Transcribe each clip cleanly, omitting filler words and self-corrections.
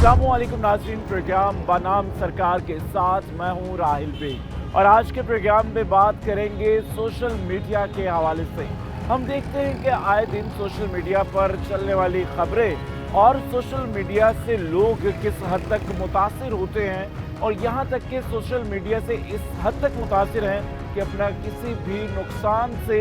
अस्सलामुअलैकुम नाज़रीन, प्रोग्राम बनाम सरकार के साथ मैं हूं राहिल बेग और आज के प्रोग्राम में बात करेंगे सोशल मीडिया के हवाले से। हम देखते हैं कि आए दिन सोशल मीडिया पर चलने वाली खबरें और सोशल मीडिया से लोग किस हद तक मुतासिर होते हैं और यहाँ तक कि सोशल मीडिया से इस हद तक मुतासिर हैं कि अपना किसी भी नुकसान से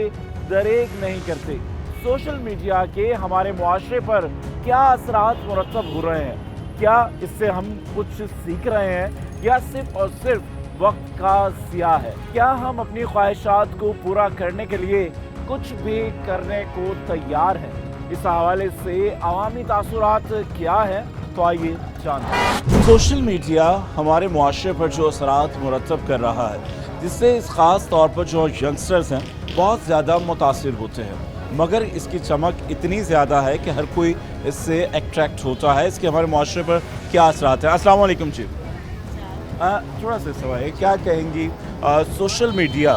दरेग नहीं करते। सोशल मीडिया के हमारे मुआशरे पर क्या असरात मुरतब हो रहे हैं, क्या इससे हम कुछ सीख रहे हैं या सिर्फ और सिर्फ वक्त का ज़िया है? क्या हम अपनी ख्वाहिशात को पूरा करने के लिए कुछ भी करने को तैयार हैं? इस हवाले से अवामी तासुरात क्या है, तो आइए जानते हैं। सोशल मीडिया हमारे मुआशरे पर जो असरात मुरतब कर रहा है, जिससे इस ख़ास तौर पर जो यंगस्टर्स हैं बहुत ज़्यादा मुतासिर होते हैं, मगर इसकी चमक इतनी ज़्यादा है कि हर कोई इससे अट्रैक्ट होता है। इसके हमारे माशरे पर क्या असरात हैं? अस्सलाम वालेकुम जी। थोड़ा सा सवाल है, क्या कहेंगी सोशल मीडिया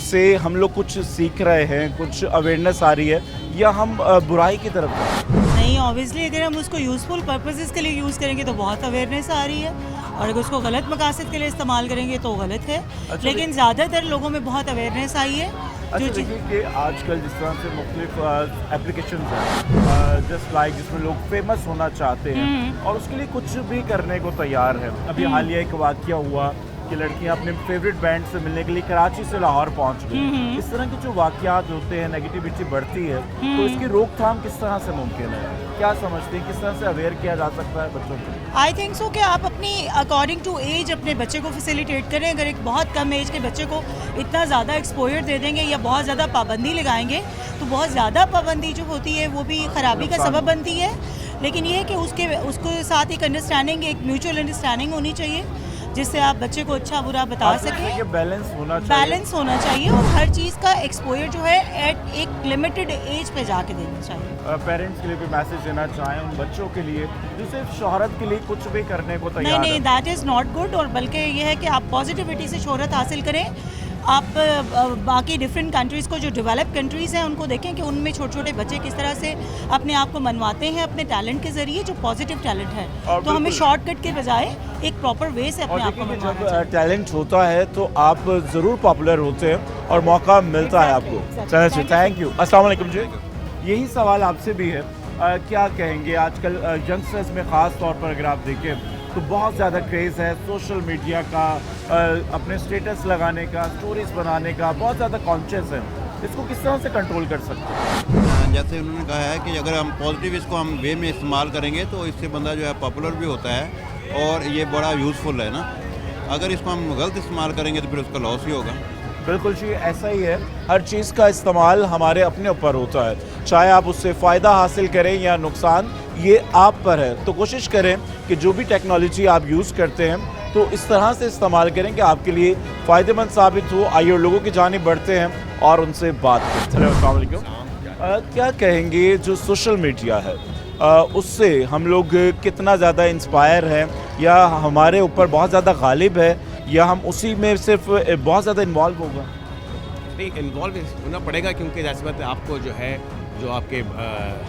से हम लोग कुछ सीख रहे हैं, कुछ अवेयरनेस आ रही है या हम बुराई की तरफ जा रहे हैं? नहीं, ऑब्वियसली अगर हम उसको यूज़फुल पर्पसेस के लिए यूज़ करेंगे तो बहुत अवेयरनेस आ रही है और अगर उसको गलत मकासद के लिए इस्तेमाल करेंगे तो गलत है। लेकिन ज़्यादातर लोगों में बहुत अवेयरनेस आई है। अच्छा, देखिए कि आजकल जिस तरह से मुख्तलिफ एप्लीकेशन हैं जस्ट लाइक जिसमें लोग फेमस होना चाहते हैं और उसके लिए कुछ भी करने को तैयार है। अभी हालिया एक वाक़या हुआ कि लड़कियां अपने फेवरेट बैंड से मिलने के लिए कराची से लाहौर पहुंच गई। इस तरह के जो वाक़यात होते हैं, नेगेटिविटी बढ़ती है, तो इसकी रोकथाम किस तरह से मुमकिन है? क्या समझते हैं, किस तरह से अवेयर किया जा सकता है बच्चों को? आई थिंक सो कि आप अपनी अकॉर्डिंग टू एज अपने बच्चे को फैसिलिटेट करें। अगर एक बहुत कम एज के बच्चे को इतना ज़्यादा एक्सपोजर दे देंगे या बहुत ज़्यादा पाबंदी लगाएंगे तो बहुत ज़्यादा पाबंदी जो होती है वो भी ख़राबी का सबब बनती है। लेकिन ये है कि उसके साथ एक अंडरस्टैंडिंग, एक म्यूचुअल अंडरस्टैंडिंग होनी चाहिए जिससे आप बच्चे को अच्छा बुरा बता सकें। बैलेंस होना चाहिए और हर चीज़ का एक्सपोजर जो है एट एक लिमिटेड एज पे जाके देना चाहिए। पेरेंट्स के लिए भी मैसेज देना चाहें उन बच्चों के लिए जो सिर्फ शोहरत के लिए कुछ भी करने को तैयार नहीं, दैट इज़ नॉट गुड। और बल्कि ये है कि आप पॉजिटिविटी से शोहरत हासिल करें। आप बाकी डिफरेंट कंट्रीज़ को, जो डेवलप कंट्रीज़ हैं, उनको देखें कि उनमें छोटे छोटे बच्चे किस तरह से अपने आप को मनवाते हैं अपने टैलेंट के ज़रिए, जो पॉजिटिव टैलेंट है। तो हमें शॉर्टकट के बजाय एक प्रॉपर वे से अपने आप को मनवाना चाहिए। जब टैलेंट होता है तो आप ज़रूर पॉपुलर होते हैं और मौका मिलता है आपको। चलिए, थैंक यू। अस्सलाम वालेकुम जी। यही सवाल आपसे भी है, क्या कहेंगे आजकल यंगस्टर्स में ख़ास तौर पर अगर आप देखें तो बहुत ज़्यादा क्रेज़ है सोशल मीडिया का, अपने स्टेटस लगाने का, स्टोरीज बनाने का, बहुत ज़्यादा कॉन्शियस है। इसको किस तरह से कंट्रोल कर सकते हैं? जैसे उन्होंने कहा है कि अगर हम पॉजिटिव इसको हम वे में इस्तेमाल करेंगे तो इससे बंदा जो है पॉपुलर भी होता है और ये बड़ा यूज़फुल है ना। अगर इसको हम गलत इस्तेमाल करेंगे तो फिर उसका लॉस ही होगा। बिल्कुल जी, ऐसा ही है। हर चीज़ का इस्तेमाल हमारे अपने ऊपर होता है, चाहे आप उससे फ़ायदा हासिल करें या नुकसान, ये आप पर है। तो कोशिश करें कि जो भी टेक्नोलॉजी आप यूज़ करते हैं तो इस तरह से इस्तेमाल करें कि आपके लिए फ़ायदेमंद साबित हो। आइए लोगों की जानिब बढ़ते हैं और उनसे बात करते हैं। अस्सलाम वालेकुम। क्या कहेंगे जो सोशल मीडिया है उससे हम लोग कितना ज़्यादा इंस्पायर हैं या हमारे ऊपर बहुत ज़्यादा गालिब है या हम उसी में सिर्फ बहुत ज़्यादा इन्वॉल्व होगा? नहीं, इन्वॉल्व होना पड़ेगा क्योंकि जैसे बात है, आपको जो है जो आपके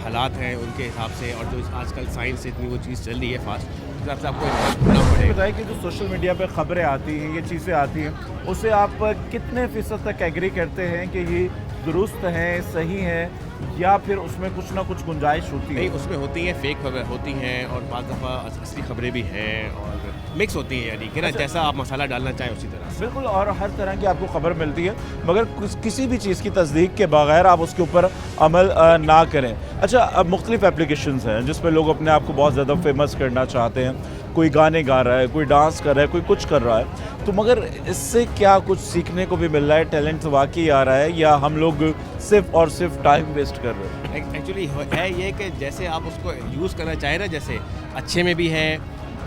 हालात हैं उनके हिसाब से और जो आजकल साइंस से इतनी वो चीज़ चल रही है फास्ट, उस हिसाब से आपको इन्वॉल्व होना पड़ेगा। बताइए कि जो सोशल मीडिया पे खबरें आती हैं, ये चीज़ें आती हैं, उससे आप कितने फ़ीसद तक एग्री करते हैं कि ये दुरुस्त हैं, सही हैं, या फिर उसमें कुछ ना कुछ गुंजाइश होती है? नहीं, उसमें होती हैं फेक खबर होती हैं और बाज़ दफ़ा असली खबरें भी हैं और मिक्स होती हैं, यानी कि ना जैसा आप मसाला डालना चाहें उसी तरह से। बिल्कुल, और हर तरह की आपको खबर मिलती है, मगर किसी भी चीज़ की तस्दीक के बगैर आप उसके ऊपर अमल ना करें। अच्छा, अब मुख्तलिफ एप्लीकेशंस हैं जिस पर लोग अपने आप को बहुत ज़्यादा फेमस करना चाहते हैं। कोई गाने गा रहा है, कोई डांस कर रहा है, कोई कुछ कर रहा है, तो मगर इससे क्या कुछ सीखने को भी मिल रहा है? टैलेंट वाकई आ रहा है या हम लोग सिर्फ और सिर्फ टाइम वेस्ट कर रहे हैं? एक्चुअली है ये कि जैसे आप उसको यूज़ करना चाहें ना, जैसे अच्छे में भी है,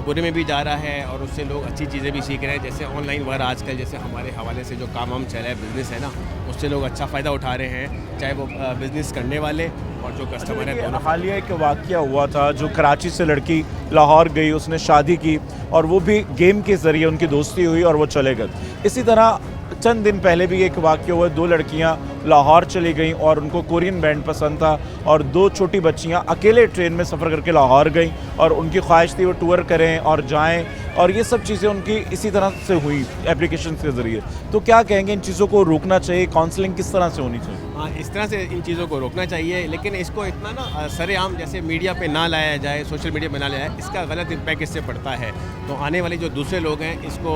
बुरे में भी जा रहा है और उससे लोग अच्छी चीज़ें भी सीख रहे हैं। जैसे ऑनलाइन वर्क आजकल जैसे हमारे हवाले से जो काम हम चल रहा है, बिज़नेस है ना, उससे लोग अच्छा फ़ायदा उठा रहे हैं, चाहे वो बिज़नेस करने वाले और जो कस्टमर है दोनों। हालिया एक वाक़या हुआ था जो कराची से लड़की लाहौर गई, उसने शादी की और वो भी गेम के ज़रिए उनकी दोस्ती हुई और वो चले गए। इसी तरह चंद दिन पहले भी एक वाक़या हुआ, दो लड़कियां लाहौर चली गई और उनको कोरियन बैंड पसंद था, और 2 छोटी बच्चियां अकेले ट्रेन में सफ़र करके लाहौर गई और उनकी ख्वाहिश थी वो टूर करें और जाएं, और ये सब चीज़ें उनकी इसी तरह से हुई एप्लीकेशन के ज़रिए। तो क्या कहेंगे, इन चीज़ों को रोकना चाहिए? काउंसलिंग किस तरह से होनी चाहिए? हाँ, इस तरह से इन चीज़ों को रोकना चाहिए, लेकिन इसको इतना ना सरेआम जैसे मीडिया पे ना लाया जाए, सोशल मीडिया पे ना लाया जाए, इसका गलत इम्पैक्ट इससे पड़ता है। तो आने वाले जो दूसरे लोग हैं इसको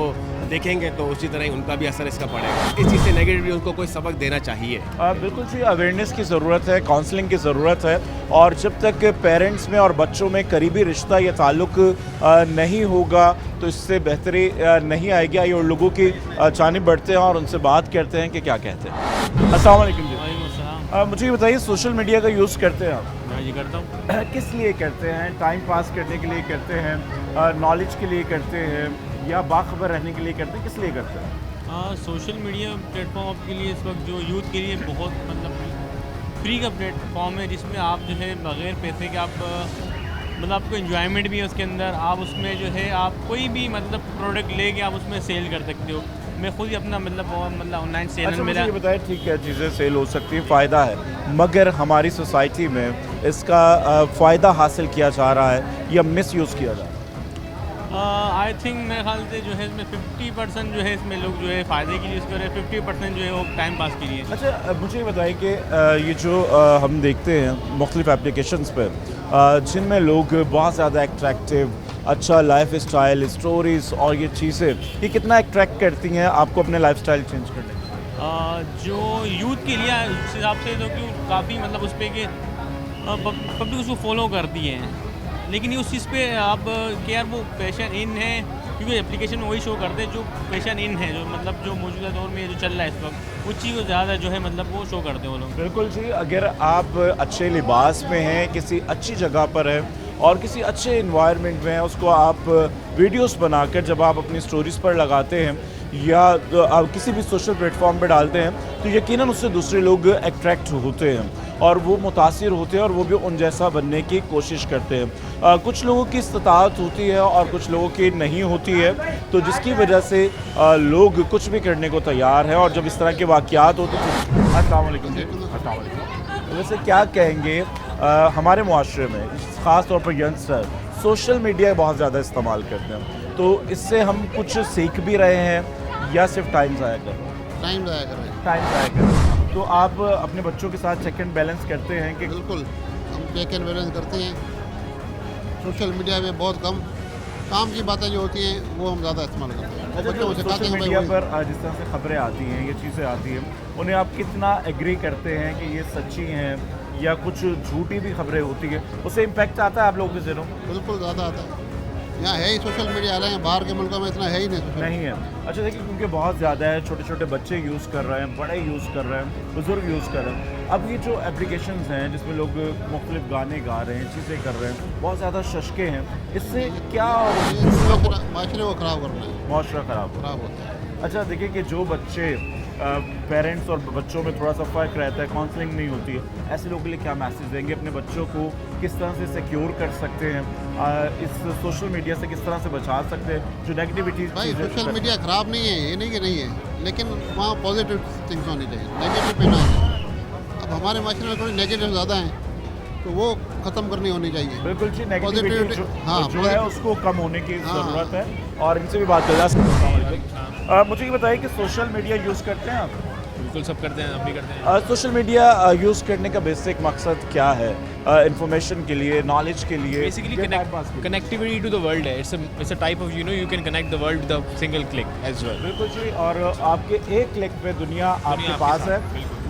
देखेंगे तो उसी तरह ही उनका भी असर इसका पड़ेगा। इस चीज़ से नेगेटिवली उनको कोई सबक देना चाहिए। बिल्कुल जी, अवेयरनेस की ज़रूरत है, काउंसलिंग की ज़रूरत है, और जब तक पेरेंट्स में और बच्चों में करीबी रिश्ता या ताल्लुक़ नहीं होगा तो इससे बेहतरी नहीं आएगी। और लोगों की जानिब बढ़ते हैं और उनसे बात करते हैं कि क्या कहते हैं। अस्सलाम वालेकुम जी। मुझे ये बताइए, सोशल मीडिया का यूज़ करते हैं आप? मैं ये करता हूँ। किस लिए करते हैं? टाइम पास करने के लिए करते हैं, नॉलेज के लिए करते हैं, या बाखबर रहने के लिए करते हैं? किस लिए करते हैं? सोशल मीडिया प्लेटफॉर्म के लिए इस वक्त जो यूथ के लिए बहुत मतलब फ्री का प्लेटफॉर्म है, जिसमें आप जो है बग़ैर पैसे के आप मतलब आपको एंजॉयमेंट भी है उसके अंदर। आप उसमें जो है आप कोई भी मतलब प्रोडक्ट लेके आप उसमें सेल कर सकते हो। मैं खुद ही अपना मतलब ऑनलाइन सेल अच्छा, मेरा मुझे ये बताएं, ठीक है चीज़ें सेल हो सकती है, फ़ायदा है, मगर हमारी सोसाइटी में इसका फ़ायदा हासिल किया जा रहा है या मिस यूज़ किया जा रहा है? आई थिंक मेरे ख्याल से जो है इसमें 50% जो है इसमें लोग जो है फ़ायदे के लिए यूज़ कर रहे हैं, 50% जो है वो टाइम पास के लिए। अच्छा, मुझे ये बताइए कि ये जो हम देखते हैं मुख्तलिफ़ एप्लीकेशंस पर, जिनमें लोग बहुत ज़्यादा एट्रैक्टिव, अच्छा लाइफ स्टाइल, स्टोरीज़ और ये चीज़ें, ये कितना अट्रैक्ट करती हैं आपको अपने लाइफ स्टाइल चेंज करने में? जो यूथ के लिए उस हिसाब से तो क्यों काफ़ी मतलब उस पर कि पब्लिक उसको फॉलो करती है, लेकिन ये उस चीज़ पे आप कि यार वो फैशन इन है, क्योंकि एप्लीकेशन में वही शो करते हैं जो फैशन इन है, जो मतलब जो मौजूदा दौर में जो चल रहा है इस वक्त, उस चीज़ को ज़्यादा जो है मतलब वो शो करते हैं वो लोग। बिल्कुल जी, अगर आप अच्छे लिबास में हैं, किसी अच्छी जगह पर हैं और किसी अच्छे इन्वायरमेंट में हैं, उसको आप वीडियोस बनाकर जब आप अपनी स्टोरीज़ पर लगाते हैं या आप किसी भी सोशल प्लेटफॉर्म पर डालते हैं, तो यकीनन उससे दूसरे लोग अट्रैक्ट होते हैं और वो मुतासिर होते हैं और वो भी उन जैसा बनने की कोशिश करते हैं। कुछ लोगों की इस्तिताअत होती है और कुछ लोगों की नहीं होती है, तो जिसकी वजह से लोग कुछ भी करने को तैयार हैं, और जब इस तरह के वाक़यात होते हैं। अस्सलाम वालेकुम जी। अस्सलाम वालेकुम। वैसे क्या कहेंगे, हमारे मुआशरे में ख़ास तौर पर यंगस्टर सोशल मीडिया बहुत ज़्यादा इस्तेमाल करते हैं, तो इससे हम कुछ सीख भी रहे हैं या सिर्फ टाइम ज़ाया कर रहे हैं? टाइम ज़ाया कर रहे हैं। टाइम ज़ाया कर रहे हैं। तो आप अपने बच्चों के साथ चेक एंड बैलेंस करते हैं कि? बिल्कुल, हम चेक एंड बैलेंस करते हैं। सोशल मीडिया में बहुत कम काम की बातें जो होती हैं वो हम ज़्यादा इस्तेमाल करते हैं। अच्छा, बच्चों को सिखाते सोशल हैं मीडिया भाई पर जिस तरह से खबरें आती हैं, ये चीज़ें आती हैं, उन्हें आप कितना एग्री करते हैं कि ये सच्ची हैं या कुछ झूठी भी खबरें होती हैं, उससे इम्पैक्ट आता है आप लोगों के ज़हनों में? बिल्कुल ज़्यादा आता है। यहाँ है ही सोशल मीडिया, हालांकि बाहर के मुल्कों में इतना है ही नहीं सोशल नहीं है। अच्छा देखिए, क्योंकि बहुत ज़्यादा है, छोटे छोटे बच्चे यूज़ कर रहे हैं, बड़े यूज़ कर रहे हैं, बुज़ुर्ग यूज़ कर रहे हैं। अब ये जो एप्लीकेशंस हैं जिसमें लोग मुख्तलिफ गाने गा रहे हैं, चीज़ें कर रहे हैं, बहुत ज़्यादा शशके हैं, इससे क्या माशरे को ख़राब करना है, मुआशरा ख़राब हो? होता है। अच्छा देखिए कि जो बच्चे पेरेंट्स और बच्चों में थोड़ा सा फ़र्क रहता है, काउंसलिंग नहीं होती है, ऐसे लोगों के लिए क्या मैसेज देंगे? अपने बच्चों को किस तरह से सिक्योर कर सकते हैं, इस सोशल मीडिया से किस तरह से बचा सकते हैं जो नेगेटिविटी? भाई सोशल मीडिया ख़राब नहीं है, ये नहीं कि नहीं है, लेकिन वहाँ पॉजिटिव थिंग्स होनी चाहिए, नेगेटिव पे ना है। अब हमारे माशरे में थोड़ी नेगेटिव ज़्यादा हैं, तो वो ख़त्म करनी होनी चाहिए। बिल्कुल जी, नेगेटिविटी जो है उसको कम होने की ज़रूरत है, और इनसे भी बात कर सकते। मुझे ये बताइए कि सोशल मीडिया यूज़ करते हैं आप? बिल्कुल सब करते हैं, हम भी करते हैं। सोशल मीडिया यूज़ करने का बेसिक मकसद क्या है? इन्फॉर्मेशन के लिए, नॉलेज के लिए, basically connectivity to the world है। It's a type of you can connect the world with a single click as well. बिल्कुल जी, और आपके एक क्लिक पे दुनिया आपके पास है,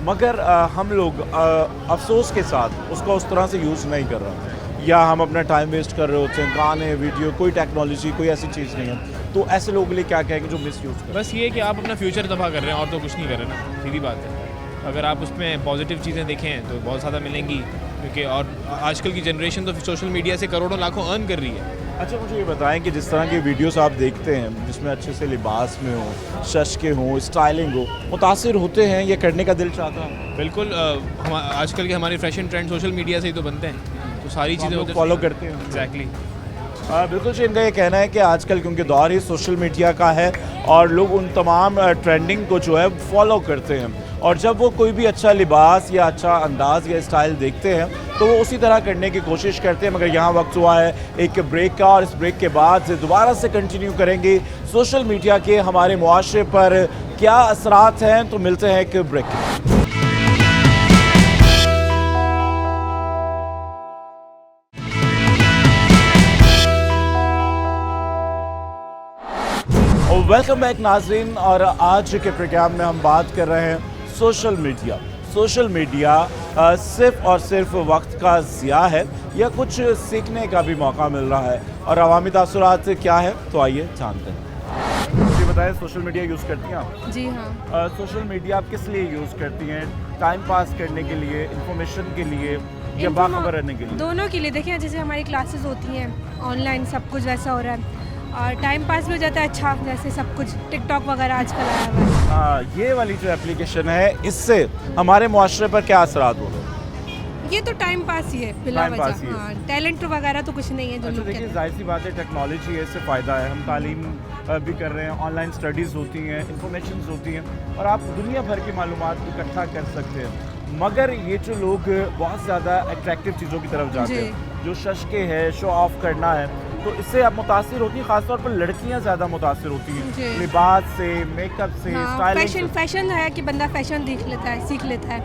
मगर हम लोग अफसोस के साथ उसको उस तरह से यूज़ नहीं कर रहे, या हम अपना टाइम वेस्ट कर रहे होते हैं, गाने, वीडियो, कोई टेक्नोलॉजी, कोई ऐसी चीज़ नहीं है। तो ऐसे लोगों के लिए क्या कहेंगे जो मिस यूज़ कर? बस ये है कि आप अपना फ्यूचर तबाह कर रहे हैं और तो कुछ नहीं कर रहे ना, सीधी बात है। अगर आप उसमें पॉजिटिव चीज़ें देखें तो बहुत ज़्यादा मिलेंगी, क्योंकि और आजकल की जनरेशन तो सोशल मीडिया से करोड़ों लाखों अर्न कर रही है। अच्छा मुझे ये बताएं कि जिस तरह की वीडियोस आप देखते हैं जिसमें अच्छे से लिबास में हो, शश के हों, स्टाइलिंग हो, मुतासिर होते हैं, ये करने का दिल चाहता है? बिल्कुल, आजकल के हमारे फैशन ट्रेंड सोशल मीडिया से ही तो बनते हैं, तो सारी चीज़ें फॉलो करते हैं। एग्जैक्टली। बिल्कुल जी, इनका ये कहना है कि आजकल क्योंकि दौर ही सोशल मीडिया का है और लोग उन तमाम ट्रेंडिंग को जो है फॉलो करते हैं, اور جب وہ کوئی بھی اچھا لباس یا اچھا انداز یا اسٹائل دیکھتے ہیں تو وہ اسی طرح کرنے کی کوشش کرتے ہیں. مگر یہاں وقت ہوا ہے ایک بریک کا, اور اس بریک کے بعد دوبارہ سے کنٹینیو کریں گے سوشل میڈیا کے ہمارے معاشرے پر کیا اثرات ہیں. تو ملتے ہیں ایک بریک کے. ویلکم بیک ناظرین, اور آج کے پروگرام میں ہم بات کر رہے ہیں سوشل میڈیا صرف اور صرف وقت کا ضیاع ہے یا کچھ سیکھنے کا بھی موقع مل رہا ہے, اور عوامی تاثرات کیا ہے, تو آئیے جانتے ہیں. مجھے بتائیں, سوشل میڈیا یوز کرتی ہیں آپ؟ جی ہاں. سوشل میڈیا آپ کس لیے یوز کرتی ہیں؟ ٹائم پاس کرنے کے لیے, انفارمیشن کے لیے, یا باخبر رہنے کے لیے؟ دونوں کے لیے. دیکھیں جیسے ہماری کلاسز ہوتی ہیں آن لائن, سب کچھ ویسا ہو رہا ہے, اور ٹائم پاس بھی ہو جاتا ہے اچھا, جیسے سب کچھ ٹک ٹاک وغیرہ آج کل آیا ہوا ہے. ہاں, یہ والی جو اپلیکیشن ہے اس سے ہمارے معاشرے پر کیا اثرات ہو رہے ہیں؟ یہ تو ٹائم پاس ہی ہے بلا وجہ. ہاں, ٹیلنٹ وغیرہ تو کچھ نہیں ہے جو اچھا لوگ دیکھیے, کہتے ظاہر سی بات ہے ٹیکنالوجی ہے, اس سے فائدہ ہے. ہم تعلیم بھی کر رہے ہیں, آن لائن اسٹڈیز ہوتی ہیں, انفارمیشنز ہوتی ہیں, اور آپ دنیا بھر کی معلومات اکٹھا کر سکتے ہیں. مگر یہ جو لوگ بہت زیادہ اٹریکٹیو چیزوں کی طرف جاتے ہیں, جو ششکے ہے, شو آف کرنا ہے, تو اس سے آپ متاثر ہوتی ہیں. خاص طور پر لڑکیاں زیادہ متاثر ہوتی ہیں لباس سے, میک اپ سے, اسٹائلنگ سے. فیشن ہے کہ بندہ فیشن دیکھ لیتا ہے, سیکھ لیتا ہے,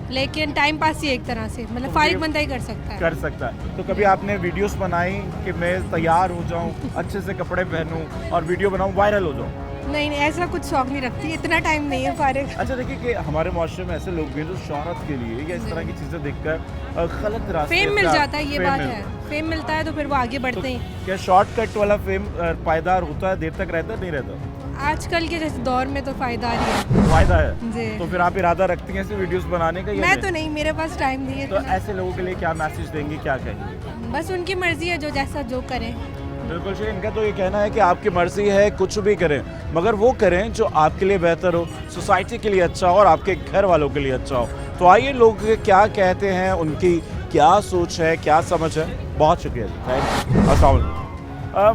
لیکن ٹائم پاس ہی ایک طرح سے, مطلب فارغ بندہ ہی کر سکتا ہے. تو کبھی آپ نے ویڈیوز بنائی کہ میں تیار ہو جاؤں, اچھے سے کپڑے پہنوں اور ویڈیو بناؤں, وائرل ہو جاؤں؟ نہیں, ایسا کچھ شوق نہیں رکھتی, اتنا ٹائم نہیں ہے فارغ. اچھا دیکھیے کہ ہمارے معاشرے میں ایسے لوگ بھی ہیں جو شہرت کے لیے یا اس طرح کی چیزیں دیکھ کر غلط راستے, فیم مل جاتا ہے, یہ بات ہے, فیم ملتا ہے تو پھر وہ آگے بڑھتے ہیں. کیا شارٹ کٹ والا فیم پائیدار ہوتا ہے, دیر تک رہتا ہے, نہیں رہتا؟ آج کل کے جیسے دور میں تو فائدہ ہی ہے. فائدہ ہے جی. تو پھر آپ ارادہ رکھتی ہیں ایسے ویڈیوز بنانے کا؟ میں تو نہیں, میرے پاس ٹائم نہیں ہے. تو ایسے لوگوں کے لیے کیا میسج دیں گے, کیا کہیں گے؟ بس ان کی مرضی ہے, جو جیسا جو کریں. بالکل صحیح. ان کا تو یہ کہنا ہے کہ آپ کی مرضی ہے, کچھ بھی کریں, مگر وہ کریں جو آپ کے لیے بہتر ہو, سوسائٹی کے لیے اچھا ہو, اور آپ کے گھر والوں کے لیے اچھا ہو. تو آئیے لوگ کیا کہتے ہیں, ان کی کیا سوچ ہے, کیا سمجھ ہے. بہت شکریہ جی, تھینک یو. السلام علیکم.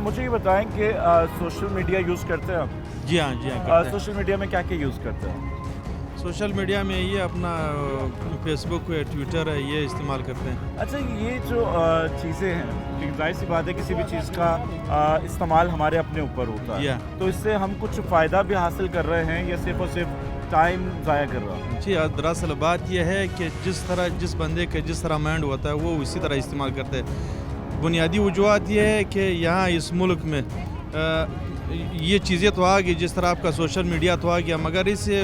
مجھے یہ بتائیں کہ سوشل میڈیا یوز کرتے ہیں آپ؟ جی ہاں, جی ہاں. سوشل میڈیا میں کیا کیا یوز کرتے ہیں؟ سوشل میڈیا میں یہ اپنا فیس بک ہے, ٹویٹر ہے, یہ استعمال کرتے ہیں. اچھا, یہ جو چیزیں ہیں, ظاہر سی بات ہے کسی بھی چیز کا استعمال ہمارے اپنے اوپر ہوتا ہے, تو اس سے ہم کچھ فائدہ بھی حاصل کر رہے ہیں یا صرف اور صرف ٹائم ضائع کر رہا ہے؟ جی, دراصل بات یہ ہے کہ جس بندے کا جس طرح مائنڈ ہوتا ہے وہ اسی طرح استعمال کرتے ہیں. بنیادی وجوہات یہ ہے کہ یہاں اس ملک میں یہ چیزیں تو آ گئی, جس طرح آپ کا سوشل میڈیا تو آ گیا, مگر اس سے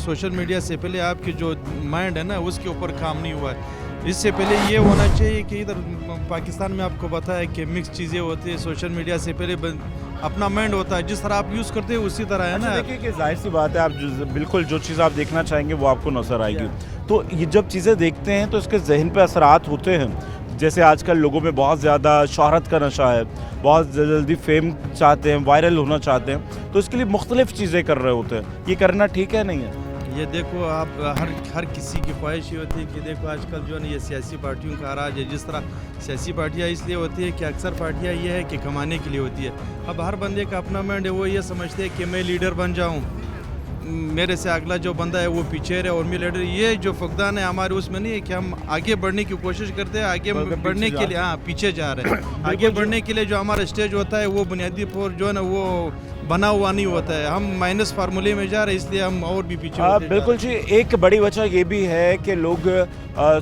سوشل میڈیا سے پہلے آپ کی جو مائنڈ ہے نا اس کے اوپر کام نہیں ہوا ہے. اس سے پہلے یہ ہونا چاہیے کہ ادھر پاکستان میں آپ کو پتہ ہے کہ مکس چیزیں ہوتی ہیں. سوشل میڈیا سے پہلے اپنا مائنڈ ہوتا ہے, جس طرح آپ یوز کرتے ہیں اسی طرح ہے نا. دیکھیے کہ ظاہر سی بات ہے, آپ بالکل جو چیز آپ دیکھنا چاہیں گے وہ آپ کو نظر آئے گی. تو یہ جب چیزیں دیکھتے ہیں تو اس کے ذہن پہ اثرات ہوتے ہیں. جیسے آج کل لوگوں میں بہت زیادہ شہرت کا نشہ ہے, بہت جلدی فیم چاہتے ہیں, وائرل ہونا چاہتے ہیں, تو اس کے لیے مختلف چیزیں کر رہے ہوتے ہیں. یہ کرنا ٹھیک ہے, نہیں ہے؟ یہ دیکھو آپ, ہر کسی کی خواہش یہ ہوتی ہے کہ دیکھو آج کل جو ہے نا یہ سیاسی پارٹیوں کا راج ہے. جس طرح سیاسی پارٹیاں اس لیے ہوتی ہے کہ اکثر پارٹیاں یہ ہے کہ کمانے کے لیے ہوتی ہے. اب ہر بندے کا اپنا مائنڈ ہے, وہ یہ سمجھتے ہیں کہ میں لیڈر بن جاؤں, میرے سے اگلا جو بندہ ہے وہ پیچھے رہے اور میں لیڈر. یہ جو فقدان ہے ہمارے اس میں نہیں ہے کہ ہم آگے بڑھنے کی کوشش کرتے ہیں, آگے بڑھنے کے لیے پیچھے جا رہے ہیں. آگے بڑھنے کے لیے جو ہمارا اسٹیج ہوتا ہے وہ بنیادی طور جو ہے نا وہ بنا ہوا نہیں ہوتا ہے. ہم مائنس فارمولے میں جا رہے ہیں, اس لیے ہم اور بھی پیچھے ہوتے ہیں. بالکل جی. ایک بڑی وجہ یہ بھی ہے کہ لوگ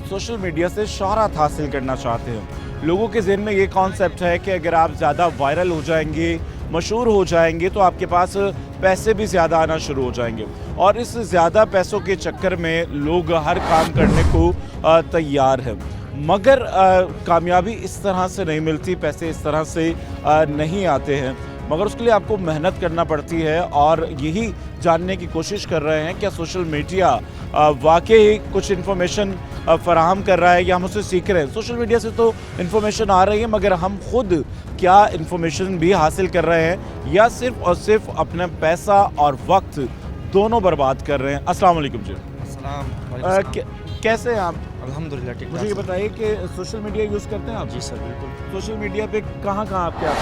سوشل میڈیا سے شہرت حاصل کرنا چاہتے ہیں. لوگوں کے ذہن میں یہ کانسیپٹ ہے کہ اگر آپ زیادہ وائرل ہو جائیں گے, مشہور ہو جائیں گے, تو آپ کے پاس پیسے بھی زیادہ آنا شروع ہو جائیں گے, اور اس زیادہ پیسوں کے چکر میں لوگ ہر کام کرنے کو تیار ہیں. مگر کامیابی اس طرح سے نہیں ملتی, پیسے اس طرح سے نہیں آتے ہیں, مگر اس کے لیے آپ کو محنت کرنا پڑتی ہے. اور یہی جاننے کی کوشش کر رہے ہیں کہ سوشل میڈیا واقعی کچھ انفارمیشن فراہم کر رہا ہے یا ہم اسے سیکھ رہے ہیں. سوشل میڈیا سے تو انفارمیشن آ رہی ہے, مگر ہم خود کیا انفارمیشن بھی حاصل کر رہے ہیں یا صرف اور صرف اپنا پیسہ اور وقت دونوں برباد کر رہے ہیں. السلام علیکم جی. السلام. کیسے ہیں آپ؟ الحمدللہ ٹھیک. مجھے یہ بتائیے کہ سوشل میڈیا یوز کرتے ہیں آپ؟ جی سر بالکل. سوشل میڈیا پہ کہاں آپ کیا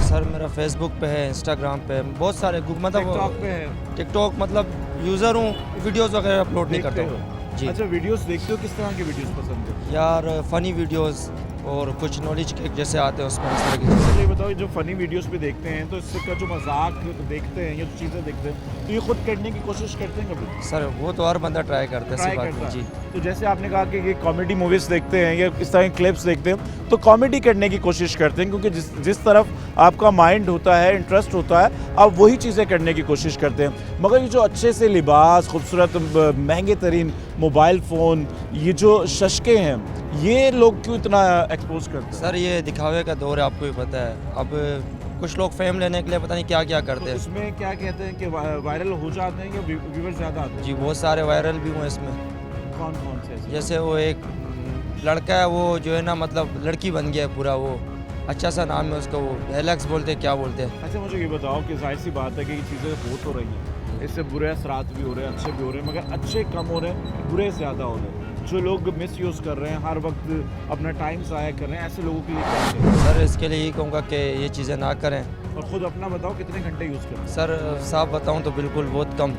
سر میرا فیس بک پہ ہے, انسٹاگرام پہ, بہت سارے مطلب ٹک ٹاک پہ ہے, ٹک ٹاک مطلب यूज़र हूँ, वीडियोस वगैरह अपलोड नहीं करता देखते हूँ जी। अच्छा, वीडियोस देखते हो? किस तरह के वीडियोस पसंद है? यार फ़नी वीडियोस और कुछ नॉलेज के जैसे आते हैं उसमें इस तरह की चीज़ें। अच्छा, ये बताओ, जो फनी वीडियोस भी देखते हैं तो इसका जो मजाक देखते हैं या जो चीज़ें देखते हैं तो ये खुद करने की कोशिश करते हैं कभी? सर वो तो हर बंदा ट्राई करता है, ट्राई ऐसी बात करता नहीं है। जी। तो जैसे आपने कहा कि ये कॉमेडी मूवीज़ देखते हैं या इस तरह के क्लिप्स देखते हैं तो कॉमेडी करने की कोशिश करते हैं, क्योंकि जिस तरफ आपका माइंड होता है, इंटरेस्ट होता है, आप वही चीज़ें करने की कोशिश करते हैं। मगर ये जो अच्छे से लिबास, खूबसूरत महंगे तरीन मोबाइल फ़ोन, ये जो शशके हैं, ये लोग क्यों इतना एक्सपोज करते हैं? सर ये दिखावे का दौर है, आपको भी पता है। अब कुछ लोग फेम लेने के लिए पता नहीं क्या क्या करते तो हैं इसमें क्या कहते हैं कि वायरल हो जाते हैं या व्यूअर्स ज़्यादा आते हैं? जी। बहुत सारे वायरल भी हुए इसमें। कौन कौन से ऐसे? जैसे वो एक लड़का है, वो जो है ना मतलब लड़की बन गया है पूरा, वो अच्छा सा नाम है उसका, वो एलेक्स बोलते हैं, क्या बोलते हैं। अच्छा, मुझे ये बताओ कि जाहिर सी बात है कि ये चीज़ें हो तो रही हैं, इससे बुरे असरात भी हो रहे हैं, अच्छे भी हो रहे हैं, मगर अच्छे कम हो रहे हैं, बुरे ज़्यादा हो रहे हैं। जो लोग मिस यूज़ कर रहे हैं, हर वक्त अपना टाइम ज़ाया कर रहे हैं, ऐसे लोगों के लिए क्या करें? सर इसके लिए यही कहूँगा कि ये चीज़ें ना करें। और ख़ुद अपना बताओ, कितने घंटे यूज़ करते हैं? सर साफ बताऊँ तो बिल्कुल बहुत कम,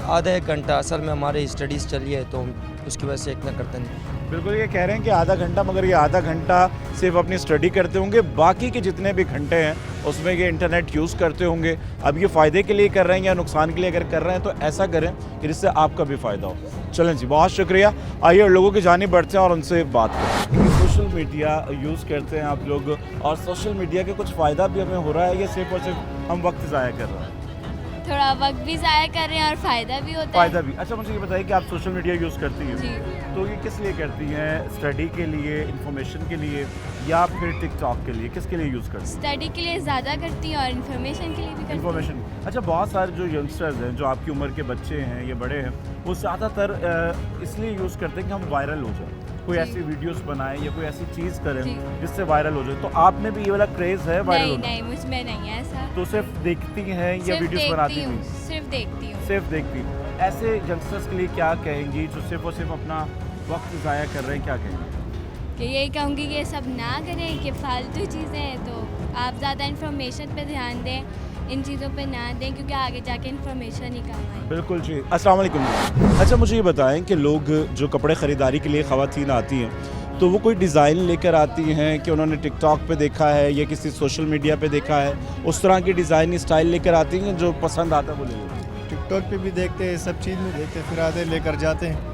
आधा एक घंटा। असल में हमारी स्टडीज़ चली है तो उसकी वजह से इतना करते नहीं। बिल्कुल, ये कह रहे हैं कि आधा घंटा, मगर ये आधा घंटा सिर्फ अपनी स्टडी करते होंगे, बाकी के जितने भी घंटे हैं उसमें ये इंटरनेट यूज़ करते होंगे। अब ये फ़ायदे के लिए कर रहे हैं या नुकसान के लिए अगर कर रहे हैं तो ऐसा करें कि जिससे आपका भी फ़ायदा हो। चलें जी, बहुत शुक्रिया। आइए और लोगों की जानिब बढ़ते हैं और उनसे बात करें। सोशल मीडिया यूज़ करते हैं आप लोग, और सोशल मीडिया के कुछ फ़ायदा भी हमें हो रहा है या सिर्फ और सिर्फ हम वक्त ज़ाया कर रहे हैं? थोड़ा वक्त भी ज़ाया कर रहे हैं और फ़ायदा भी होता है। फ़ायदा भी। अच्छा, मुझे ये बताइए कि आप सोशल मीडिया यूज़ करती हैं? जी। तो ये किस लिए करती हैं? स्टडी के लिए, इन्फॉर्मेशन के लिए, या फिर टिकटॉक के लिए? किसके लिए यूज़ करती हैं? स्टडी के लिए ज़्यादा करती हैं और इन्फॉर्मेशन के लिए भी करती हैं। इन्फॉर्मेशन। अच्छा, बहुत सारे जो यंगस्टर्स हैं, जो आपकी उम्र के बच्चे हैं या बड़े हैं, वो ज़्यादातर इसलिए यूज़ करते हैं कि हम वायरल हो जाए, कोई जी। ऐसी वीडियोस बनाएं या कोई ऐसी चीज़ करें जी। जिससे वायरल हो जाए। तो आप में भी ये वाला क्रेज़ है वायरल नहीं होने? नहीं, मुझ में नहीं है ऐसा। तो सिर्फ देखती हैं या सिर्फ वीडियोस बनाती देखती हूँ, भी? सिर्फ देखती हूँ। सिर्फ देखती हैं। ऐसे यंगस्टर्स के लिए क्या कहेंगी जो सिर्फ और सिर्फ अपना वक्त ज़ाया कर रहे हैं, क्या कहेंगे? कि यही कहूँगी कि ये सब ना करें, कि फालतू चीज़ें हैं, तो आप ज़्यादा इन्फॉर्मेशन पे ध्यान दें, इन चीज़ों पे ना दें, क्योंकि आगे जाके इन्फॉर्मेशन ही काम आए। बिल्कुल जी। अस्सलाम वालेकुम। अच्छा, मुझे ये बताएं कि लोग जो कपड़े ख़रीदारी के लिए ख़वातीन आती हैं, तो वो कोई डिज़ाइन लेकर आती हैं कि उन्होंने टिकटॉक पे देखा है या किसी सोशल मीडिया पे देखा है, उस तरह की डिज़ाइन स्टाइल लेकर आती हैं जो पसंद आता है वो ले लेती हैं? टिकटॉक पे भी देखते हैं, सब चीज़ में देखते हैं, फिर आते लेकर जाते हैं।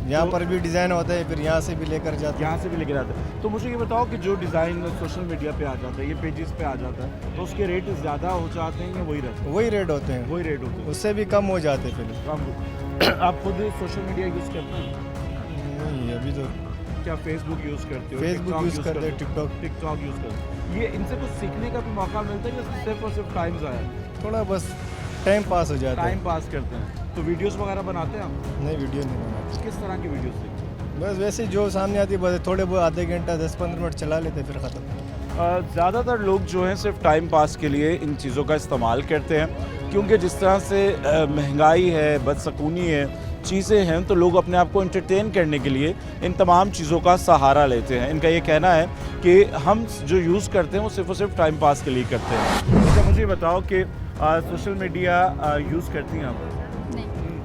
यहाँ पर भी डिज़ाइन होता है, फिर यहाँ से भी लेकर जाते हैं। यहाँ से भी लेकर आते हैं। तो मुझे ये बताओ कि जो डिज़ाइन सोशल मीडिया पे आ जाता है, ये पेजेस पे आ जाता है, तो उसके रेट ज़्यादा हो जाते हैं या वही रहते हैं? वही रेट होते हैं, वही रेट होते हैं। उससे भी कम हो जाते हैं फिर। आप खुद सोशल मीडिया यूज़ करते हैं? नहीं, अभी तो क्या फेसबुक यूज़ करते हो? फेसबुक TikTok यूज़ करते हैं, टिकटॉक यूज़ करते हैं। ये इनसे कुछ सीखने का भी मौका मिलता है या सिर्फ और सिर्फ टाइम ज़ाया? थोड़ा बस टाइम पास हो जाता टाइम है। पास करते हैं। तो वीडियोस वगैरह बनाते हैं आप? नहीं, वीडियो नहीं बनाते, किस तरह की वीडियोस देखते हैं? बस वैसे जो सामने आती है, बस थोड़े बहुत आधे घंटा 10-15 मिनट चला लेते हैं, फिर ख़त्म। ज़्यादातर लोग जो हैं सिर्फ टाइम पास के लिए इन चीज़ों का इस्तेमाल करते हैं, क्योंकि जिस तरह से महंगाई है, बदसकूनी है, चीज़ें हैं, तो लोग अपने आप को एंटरटेन करने के लिए इन तमाम चीज़ों का सहारा लेते हैं। इनका ये कहना है कि हम जो यूज़ करते हैं वो सिर्फ और सिर्फ टाइम पास के लिए करते हैं। अच्छा, मुझे बताओ कि सोशल मीडिया यूज़ करती हैं आप?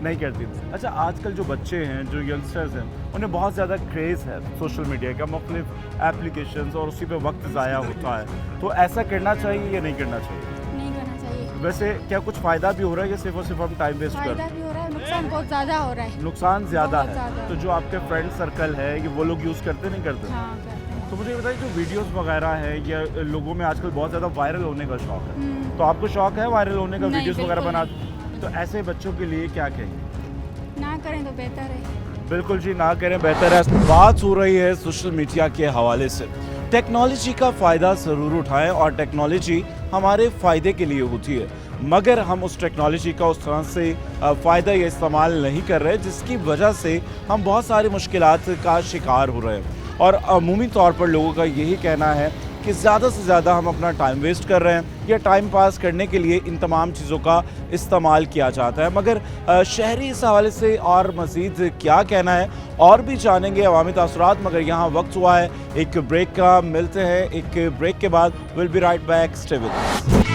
नहीं करती। अच्छा, आजकल जो बच्चे हैं, जो यंगस्टर्स हैं, उन्हें बहुत ज़्यादा क्रेज़ है सोशल मीडिया का, मुख्तलिफ एप्लीकेशंस, और उसी पे वक्त ज़ाया होता है। तो ऐसा करना चाहिए या नहीं करना चाहिए? नहीं करना चाहिए। वैसे क्या कुछ फ़ायदा भी हो रहा है या सिर्फ और सिर्फ हम टाइम वेस्ट कर रहे हैं? भी हो रहा है, नुकसान बहुत ज़्यादा हो रहा है। नुकसान ज़्यादा बहुत है। ज़्यादा। तो जो आपके फ्रेंड सर्कल है, ये वो लोग यूज़ करते नहीं करते? हाँ, करते हैं। तो मुझे ये बताइए, जो वीडियोस वगैरह है, या लोगों में आजकल बहुत ज़्यादा वायरल होने का शौक है, तो आपको शौक है वायरल होने का, नहीं, वीडियोस वगैरह बिल्कुल बना? तो ऐसे बच्चों के लिए क्या कहेंगे? ना करें तो बेहतर है। बिल्कुल जी, ना करें बेहतर है। बात हो रही है सोशल मीडिया के हवाले से। टेक्नोलॉजी का फ़ायदा ज़रूर उठाएं, और टेक्नोलॉजी हमारे फ़ायदे के लिए होती है, मगर हम उस टेक्नोलॉजी का उस तरह से फ़ायदा या इस्तेमाल नहीं कर रहे, जिसकी वजह से हम बहुत सारी मुश्किलात का शिकार हो रहे हैं। और अमूमी तौर पर लोगों का यही कहना है कि ज़्यादा से ज़्यादा हम अपना टाइम वेस्ट कर रहे हैं, या टाइम पास करने के लिए इन तमाम चीज़ों का इस्तेमाल किया जाता है। मगर शहरी इस हवाले से और मज़ीद क्या कहना है, और भी जानेंगे अवामी तासुरात, मगर यहाँ वक्त हुआ है एक ब्रेक का। मिलते हैं एक ब्रेक के बाद। Will be right back, stay with us.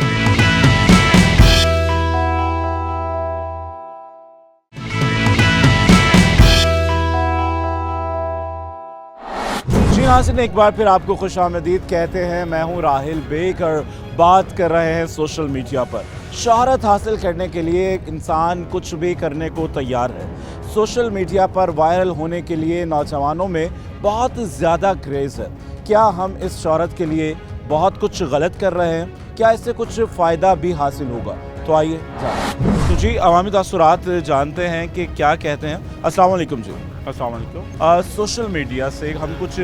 नाज़रीन, एक बार फिर आपको खुश आमदीद कहते हैं। मैं हूं राहिल बेग और बात कर रहे हैं सोशल मीडिया पर। शोहरत हासिल करने के लिए एक इंसान कुछ भी करने को तैयार है। सोशल मीडिया पर वायरल होने के लिए नौजवानों में बहुत ज़्यादा क्रेज़ है। क्या हम इस शोहरत के लिए बहुत कुछ गलत कर रहे हैं? क्या इससे कुछ फ़ायदा भी हासिल होगा? तो आइए जानते हैं। तो जी, अवामी तासुरात जानते हैं कि क्या कहते हैं। अस्सलाम वालेकुम जी। अस्सलाम वालेकुम। सोशल मीडिया से हम कुछ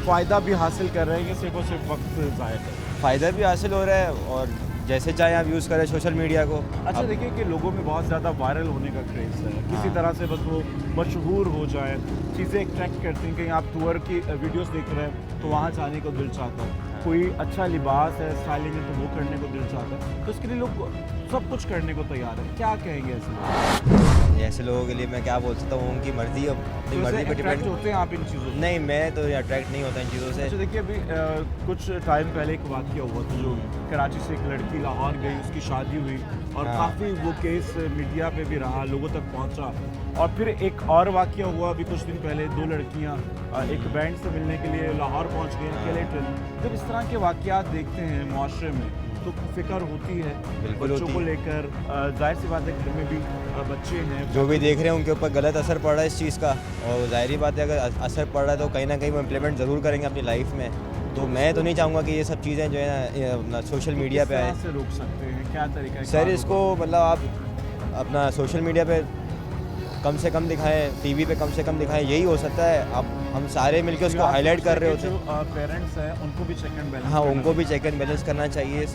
फ़ायदा भी हासिल कर रहे हैं कि सिर्फ और सिर्फ वक्त ज़ाया कर? फ़ायदा भी हासिल हो रहा है और जैसे चाहे आप यूज़ करें सोशल मीडिया को। अच्छा, देखिए कि लोगों में बहुत ज़्यादा वायरल होने का क्रेज़ है। किसी तरह से बस वो मशहूर हो जाए, चीज़ें अट्रैक्ट करती हैं। कहीं आप टूर की वीडियोस देख रहे हैं तो वहाँ जाने को दिल चाहता है। कोई अच्छा लिबास है, स्टाइलिंग है, तो वो करने को दिल चाहता है। तो इसके लिए लोग सब कुछ करने को तैयार है। क्या कहेंगे ऐसे? ऐसे लोगों के लिए मैं क्या बोल सकता हूँ, उनकी मर्ज़ी, अपनी मर्ज़ी पर डिपेंड होते हैं आप इन चीज़ों से? नहीं, मैं तो अट्रैक्ट नहीं होता इन चीज़ों से। अच्छा, देखिए अभी कुछ टाइम पहले एक वाक़या हुआ था जो कराची से एक लड़की लाहौर गई, उसकी शादी हुई और काफ़ी वो केस मीडिया पे भी रहा, लोगों तक पहुंचा। और फिर एक और वाक़या हुआ अभी कुछ दिन पहले, 2 लड़कियां एक बैंड से मिलने के लिए लाहौर पहुंच गई अकेले ट्रेन। जब इस तरह के वाक़यात देखते हैं माशरे में तो फिक्र होती है बच्चों को लेकर। जाहिर सी बात है घर में भी बच्चे हैं, जो भी देख रहे हैं उनके ऊपर गलत असर पड़ रहा है इस चीज़ का, और ज़ाहिर बात है अगर असर पड़ रहा है तो कहीं ना कहीं वो इम्प्लीमेंट ज़रूर करेंगे अपनी लाइफ में। तो मैं तो नहीं चाहूँगा कि ये सब चीज़ें जो है ना सोशल मीडिया पे आए। से रोक सकते हैं? क्या तरीका है सर इसको? मतलब आप अपना सोशल मीडिया पे कम से कम दिखाएं, टीवी पे कम से कम दिखाएं, यही हो सकता है। अब हम सारे मिलकर उसको हाईलाइट कर रहे होते हैं। जो पेरेंट्स हैं उनको भी चेक एंड बैलेंस, हाँ, उनको भी चेक एंड बैलेंस करना चाहिए,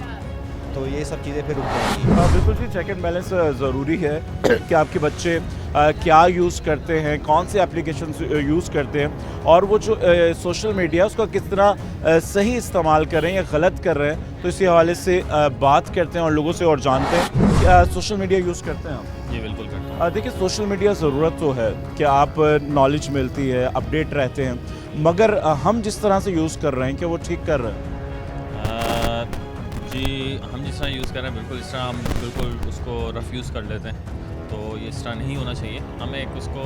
तो ये सब चीज़ें फिर रुक जाएंगी। बिल्कुल जी, चेक एंड बैलेंस ज़रूरी है कि आपके बच्चे क्या यूज़ करते हैं, कौन से एप्लीकेशन यूज़ करते हैं, और वो जो सोशल मीडिया उसका किस तरह सही इस्तेमाल कर रहे हैं या गलत कर रहे हैं। तो इसी हवाले से बात करते हैं और लोगों से और जानते हैं। क्या सोशल मीडिया यूज़ करते हैं आप? जी बिल्कुल करता हूँ। देखिए, सोशल मीडिया ज़रूरत तो है कि आप नॉलेज मिलती है, अपडेट रहते हैं, मगर हम जिस तरह से यूज़ कर रहे हैं क्या वो ठीक कर रहे हैं? जी, हम जिस तरह यूज़ कर रहे हैं बिल्कुल इस तरह हम बिल्कुल उसको रफ़ यूज़ कर लेते हैं। तो ये इस तरह नहीं होना चाहिए। हमें एक उसको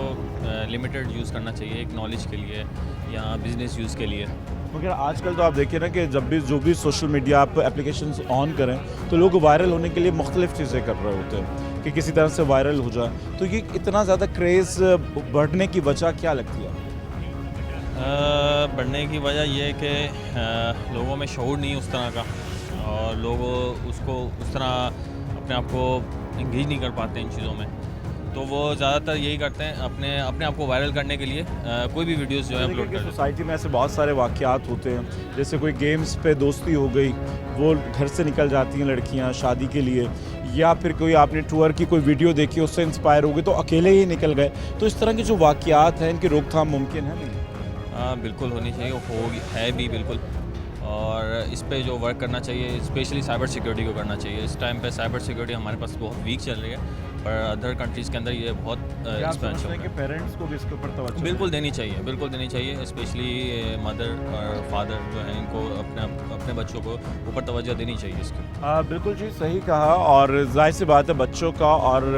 लिमिटेड यूज़ करना चाहिए, एक नॉलेज के लिए या बिज़नेस यूज़ के लिए। मगर आजकल तो आप देखिए ना कि जब भी जो भी सोशल मीडिया आप एप्लीकेशंस ऑन करें तो लोग वायरल होने के लिए मुख्तलिफ़ चीज़ें कर रहे होते हैं कि किसी तरह से वायरल हो जाए। तो ये इतना ज़्यादा क्रेज़ बढ़ने की वजह क्या लगती है? बढ़ने की वजह ये है कि लोगों में शऊर नहीं उस तरह का, और लोग उसको उस तरह अपने आप को इंगेज नहीं कर पाते इन चीज़ों में। तो वो ज़्यादातर यही करते हैं अपने आप को वायरल करने के लिए कोई भी वीडियोस जो है अपलोड करते हैं। सोसाइटी में ऐसे बहुत सारे वाक़यात होते हैं, जैसे कोई गेम्स पे दोस्ती हो गई, वो घर से निकल जाती हैं लड़कियां शादी के लिए, या फिर कोई आपने टूर की कोई वीडियो देखी उससे इंस्पायर हो गई तो अकेले ही निकल गए। तो इस तरह के जो वाक़यात हैं इनकी रोकथाम मुमकिन है नहीं? हाँ बिल्कुल होनी चाहिए, है भी बिल्कुल। और इस पे जो वर्क करना चाहिए स्पेशली साइबर सिक्योरिटी को करना चाहिए। इस टाइम पे साइबर सिक्योरिटी हमारे पास बहुत वीक चल रही है, पर अदर कंट्रीज़ के अंदर ये बहुत एक्सपेंसिव है। पेरेंट्स को भी इसके ऊपर तवज्जो बिल्कुल देनी चाहिए, स्पेशली मदर और फादर जो है इनको अपने बच्चों को ऊपर तवज्जो देनी चाहिए इसके। बिल्कुल जी, सही कहा। और जाहिर सी बात है बच्चों का और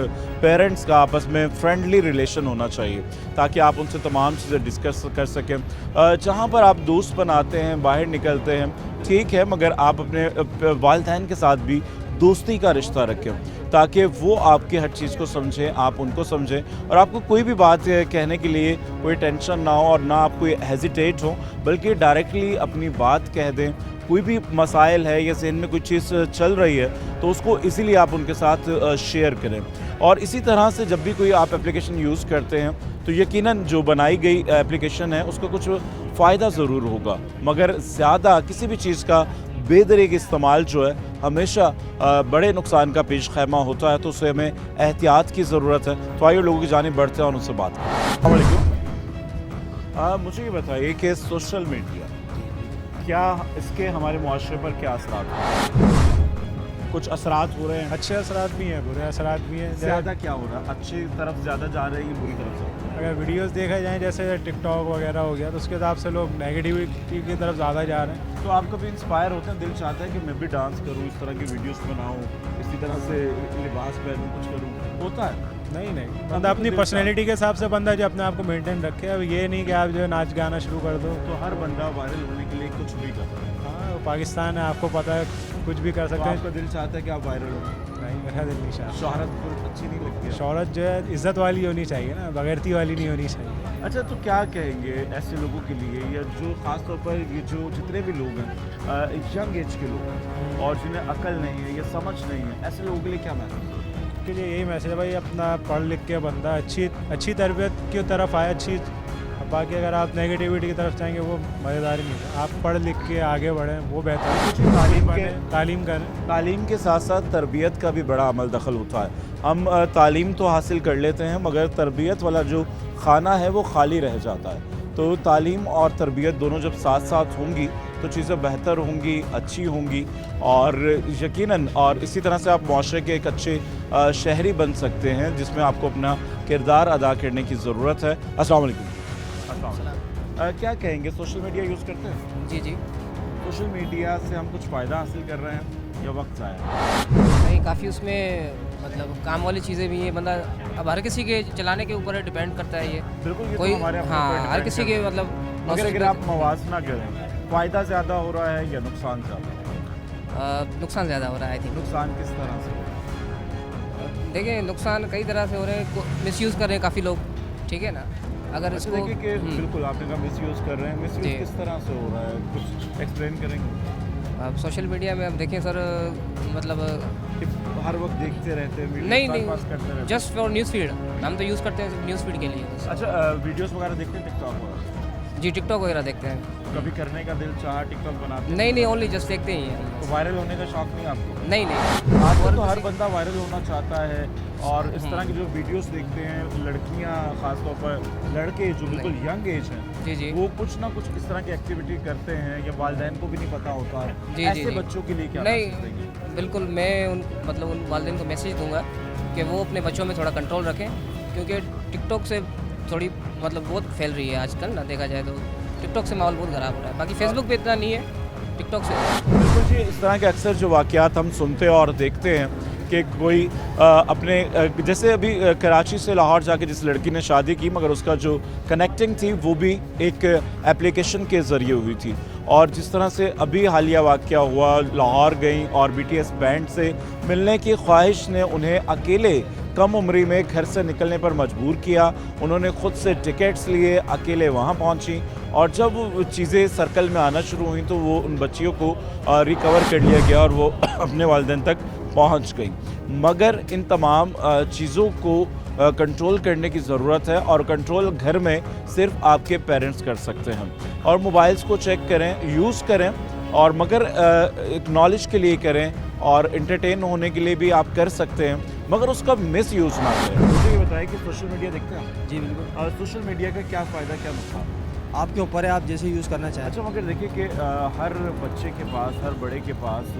पेरेंट्स का आपस में फ्रेंडली रिलेशन होना चाहिए ताकि आप उनसे तमाम चीज़ें डिस्कस कर सकें। जहाँ पर आप दोस्त बनाते हैं, बाहर निकलते हैं, ठीक है, मगर आप अपने वालिदैन के साथ भी दोस्ती का रिश्ता रखें ताकि वो आपके हर चीज़ को समझें, आप उनको समझें, और आपको कोई भी बात कहने के लिए कोई टेंशन ना हो और ना आप कोई हेजिटेट हो, बल्कि डायरेक्टली अपनी बात कह दें। कोई भी मसाइल है या ज़हन में कोई चीज़ चल रही है तो उसको इजीली आप उनके साथ शेयर करें। और इसी तरह से जब भी कोई आप एप्लीकेशन यूज़ करते हैं तो यकीनन जो बनाई गई एप्लीकेशन है उसका कुछ फ़ायदा ज़रूर होगा, मगर ज़्यादा किसी भी चीज़ का बेदरीक इस्तेमाल जो है हमेशा बड़े नुकसान का पेश खैमा होता है। तो उससे हमें एहतियात की ज़रूरत है। तो आइए लोगों की जानिब बढ़ते हैं और उनसे बात करें। अस्सलाम वालेकुम। मुझे ये बताइए कि सोशल मीडिया क्या इसके हमारे मुआशरे पर क्या असरात हैं? कुछ असरात हो रहे हैं? अच्छे असरात भी हैं, बुरे असरात भी हैं। ज़्यादा क्या हो रहा है? अच्छी तरफ ज़्यादा जा रहे हैं, बुरी तरफ से? अगर वीडियोस देखा जाए जैसे टिकटॉक वगैरह हो गया तो उसके हिसाब से लोग नेगेटिविटी की तरफ ज़्यादा जा रहे हैं। तो आप कभी इंस्पायर होते हैं, दिल चाहता है कि मैं भी डांस करूं, इस तरह की वीडियोस बनाऊं, इसी तरह से लिबास पहनूं, कुछ करूं? होता है? नहीं बंदा अपनी पर्सनैलिटी के हिसाब से बंदा जो अपने आप को मेंटेन रखे। अब ये नहीं कि आप जो है नाच गाना शुरू कर दो। तो हर बंदा वायरल होने के लिए कुछ भी कर रहा है। हाँ, पाकिस्तान है, आपको पता है, कुछ भी कर सकते हैं। आपका दिल चाहता है कि आप वायरल हो? नहीं, मेरा दिल नहीं चाहता। शोहरत अच्छी नहीं लगती है? शोहरत जो है इज़्ज़त वाली होनी चाहिए ना, बगैरती वाली नहीं होनी चाहिए। अच्छा, तो क्या कहेंगे ऐसे लोगों के लिए, या जो ख़ास तौर पर ये जो जितने भी लोग हैं यंग एज के लोग हैं और जिन्हें अकल नहीं है या समझ नहीं है, ऐसे लोगों के लिए क्या मैसेज? के लिए यही मैसेज है भाई, अपना पढ़ लिख के बंदा अच्छी तरबियत की तरफ आए, अच्छी। बाकी अगर आप नेगेटिविटी की तरफ चाहेंगे वो मज़ेदार ही नहीं है। आप पढ़ लिख के आगे बढ़ें, वो बेहतर है। कुछ तालीम करें। तालीम के साथ साथ तरबियत का भी बड़ा अमल दखल होता है। हम तालीम तो हासिल कर लेते हैं मगर तरबियत वाला जो खाना है वो खाली रह जाता है। तो तालीम और तरबियत दोनों जब साथ साथ होंगी तो चीज़ें बेहतर होंगी, अच्छी होंगी और यकीनन और इसी तरह से आप माशरे के एक अच्छे शहरी बन सकते हैं जिसमें आपको अपना किरदार अदा करने की ज़रूरत है। अस्सलाम वालेकुम। क्या कहेंगे, सोशल मीडिया यूज़ करते हैं? जी। सोशल मीडिया से हम कुछ फ़ायदा हासिल कर रहे हैं या वक्त ज़ाया? नहीं, काफ़ी उसमें मतलब काम वाली चीज़ें भी हैं। बंदा अब हर किसी के चलाने के ऊपर डिपेंड करता है ये। बिल्कुल, ये कोई तो हमारे अपने हाँ, ऊपर हर डिपेंड किसी के करता है। मतलब मगर अगर आप मवाज़ना करें, फ़ायदा ज़्यादा हो रहा है या नुकसान ज़्यादा? नुकसान ज़्यादा हो रहा है। आई थिंक नुकसान किस तरह से? देखिए, नुकसान कई तरह से हो रहे हैं। मिसयूज़ कर रहे हैं काफ़ी लोग, ठीक है ना। अगर इसको देखिए कि बिल्कुल आपने कहा मिसयूज़ कर रहे हैं, मिसयूज़ किस तरह से हो रहा है, कुछ एक्सप्लेन करेंगे? अब सोशल मीडिया में अब देखें सर, मतलब हर वक्त देखते रहते हैं, नहीं, जस्ट फॉर न्यूज़ फीड। हम तो यूज़ करते हैं न्यूज़ फीड के लिए। अच्छा, वीडियोस वगैरह देखते हैं टिकटॉक वगैरह? जी, टिकटॉक वगैरह देखते हैं। कभी करने का दिल चाहा टिकटॉक बनाते हैं? नहीं, ओनली जस्ट देखते ही हैं। तो वायरल होने का शौक नहीं आपको? नहीं। आजकल तो हर बंदा वायरल होना चाहता है और इस तरह की जो वीडियोस देखते हैं लड़कियां, खासतौर पर लड़के जो बिल्कुल यंग एज हैं, जी, वो कुछ ना कुछ इस तरह की एक्टिविटी करते हैं या वालिदैन को भी नहीं पता होता है। जी, ऐसे बच्चों के लिए क्या? नहीं, बिल्कुल मैं उन वालिदैन को मैसेज दूंगा कि वो अपने बच्चों में थोड़ा कंट्रोल रखें, क्योंकि टिकटॉक से थोड़ी मतलब बहुत फैल रही है आजकल ना, देखा जाए तो टिकटॉक से माहौल बहुत ख़राब हो रहा है। बाकी फेसबुक पे इतना नहीं है, टिकटॉक से। बिल्कुल जी, इस तरह के अक्सर जो वाक़यात हम सुनते और देखते हैं कि कोई अपने जैसे अभी कराची से लाहौर जाके जिस लड़की ने शादी की मगर उसका जो कनेक्टिंग थी वो भी एक एप्लीकेशन के ज़रिए हुई थी। और जिस तरह से अभी हालिया वाक़या हुआ, लाहौर गई और BTS बैंड से मिलने की ख्वाहिश ने उन्हें अकेले कम उम्री में घर से निकलने पर मजबूर किया। उन्होंने ख़ुद से टिकट्स लिए, अकेले वहाँ पहुँची और जब वो चीज़ें सर्कल में आना शुरू हुई तो वो उन बच्चियों को रिकवर कर लिया गया और वो अपने वालिदैन तक पहुँच गई। मगर इन तमाम चीज़ों को कंट्रोल करने की ज़रूरत है और कंट्रोल घर में सिर्फ आपके पेरेंट्स कर सकते हैं। और मोबाइल्स को चेक करें, यूज़ करें और मगर एक नॉलेज के लिए करें और एंटरटेन होने के लिए भी आप कर सकते हैं, मगर उसका मिस यूज़ ना करें। मुझे ये बताइए कि सोशल मीडिया देखते हैं? जी बिल्कुल। और सोशल मीडिया का क्या फ़ायदा, क्या नुकसान? आपके ऊपर है, आप जैसे यूज़ करना चाहें। अच्छा, मगर देखिए कि हर बच्चे के पास, हर बड़े के पास,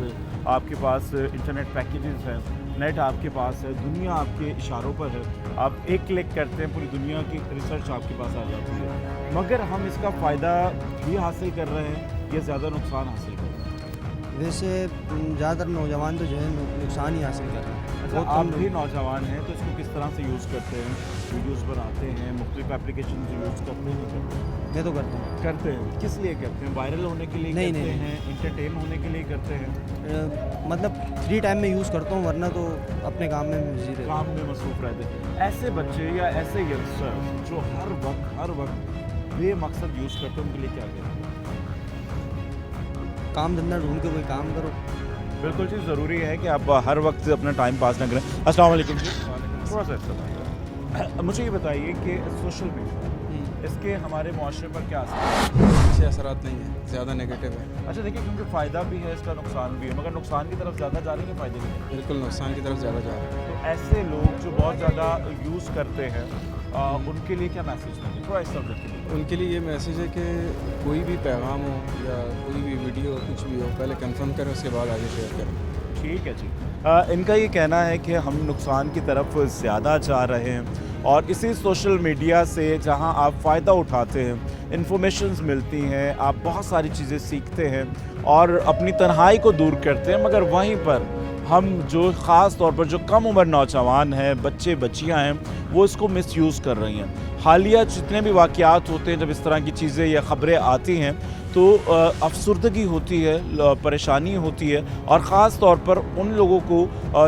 आपके पास इंटरनेट पैकेजेस हैं, नेट आपके पास है, दुनिया आपके इशारों पर है। आप एक क्लिक करते हैं, पूरी दुनिया की रिसर्च आपके पास आ जाती है। मगर हम इसका फ़ायदा भी हासिल कर रहे हैं या ज़्यादा नुकसान हासिल कर रहे हैं? वैसे ज़्यादातर नौजवान तो जो है नुकसान ही हासिल कर रहे हैं। अच्छा, आप भी नौजवान हैं तो इसको किस तरह से यूज़ करते हैं? वीडियोस बनाते हैं, मुख्तलिफ एप्लीकेशन यूज़ करते हैं, नहीं करते? मैं तो करता हूँ। करते हैं। किस लिए करते हैं? वायरल होने के लिए करते हैं, एंटरटेन होने के लिए करते हैं? मतलब फ्री टाइम में यूज़ करता हूँ, वरना तो अपने काम में बिजी रहता हूँ। काम में मसरूफ़ रहते हैं। ऐसे बच्चे या ऐसे यंगस्टर जो हर वक्त बेमकसद यूज़ करते हैं, उनके लिए क्या करें? काम धंधा ढूंढ के कोई काम करो। बिल्कुल जी, ज़रूरी है कि आप हर वक्त अपना टाइम पास ना करें। अस्सलाम वालेकुम जी, थोड़ा सा मुझे ये बताइए कि सोशल मीडिया इसके हमारे मुआशरे पर क्या असर है? अच्छे असरात नहीं है, ज़्यादा नेगेटिव है। अच्छा, देखिए क्योंकि फ़ायदा भी है इसका, नुकसान भी है, मगर नुकसान की तरफ ज़्यादा जा रही है, फ़ायदे की? बिल्कुल नुकसान की तरफ ज़्यादा जा रहा है। तो ऐसे लोग जो बहुत ज़्यादा यूज़ करते हैं उनके लिए क्या मैसेज देंगे? थोड़ा इस तरफ देखिए। उनके लिए ये मैसेज है कि कोई भी पैगाम हो या कोई भी वीडियो कुछ भी हो, पहले कंफर्म करें, उसके बाद आगे शेयर करें। ठीक है जी। इनका ये कहना है कि हम नुकसान की तरफ ज़्यादा जा रहे हैं और इसी सोशल मीडिया से जहां आप फ़ायदा उठाते हैं, इन्फॉर्मेशंस मिलती हैं, आप बहुत सारी चीज़ें सीखते हैं और अपनी तन्हाई को दूर करते हैं, मगर वहीं पर ہم جو خاص طور پر جو کم عمر نوجوان ہیں، بچے بچیاں ہیں، وہ اس کو مس یوز کر رہی ہیں. حالیہ جتنے بھی واقعات ہوتے ہیں، جب اس طرح کی چیزیں یا خبریں آتی ہیں تو افسردگی ہوتی ہے، پریشانی ہوتی ہے، اور خاص طور پر ان لوگوں کو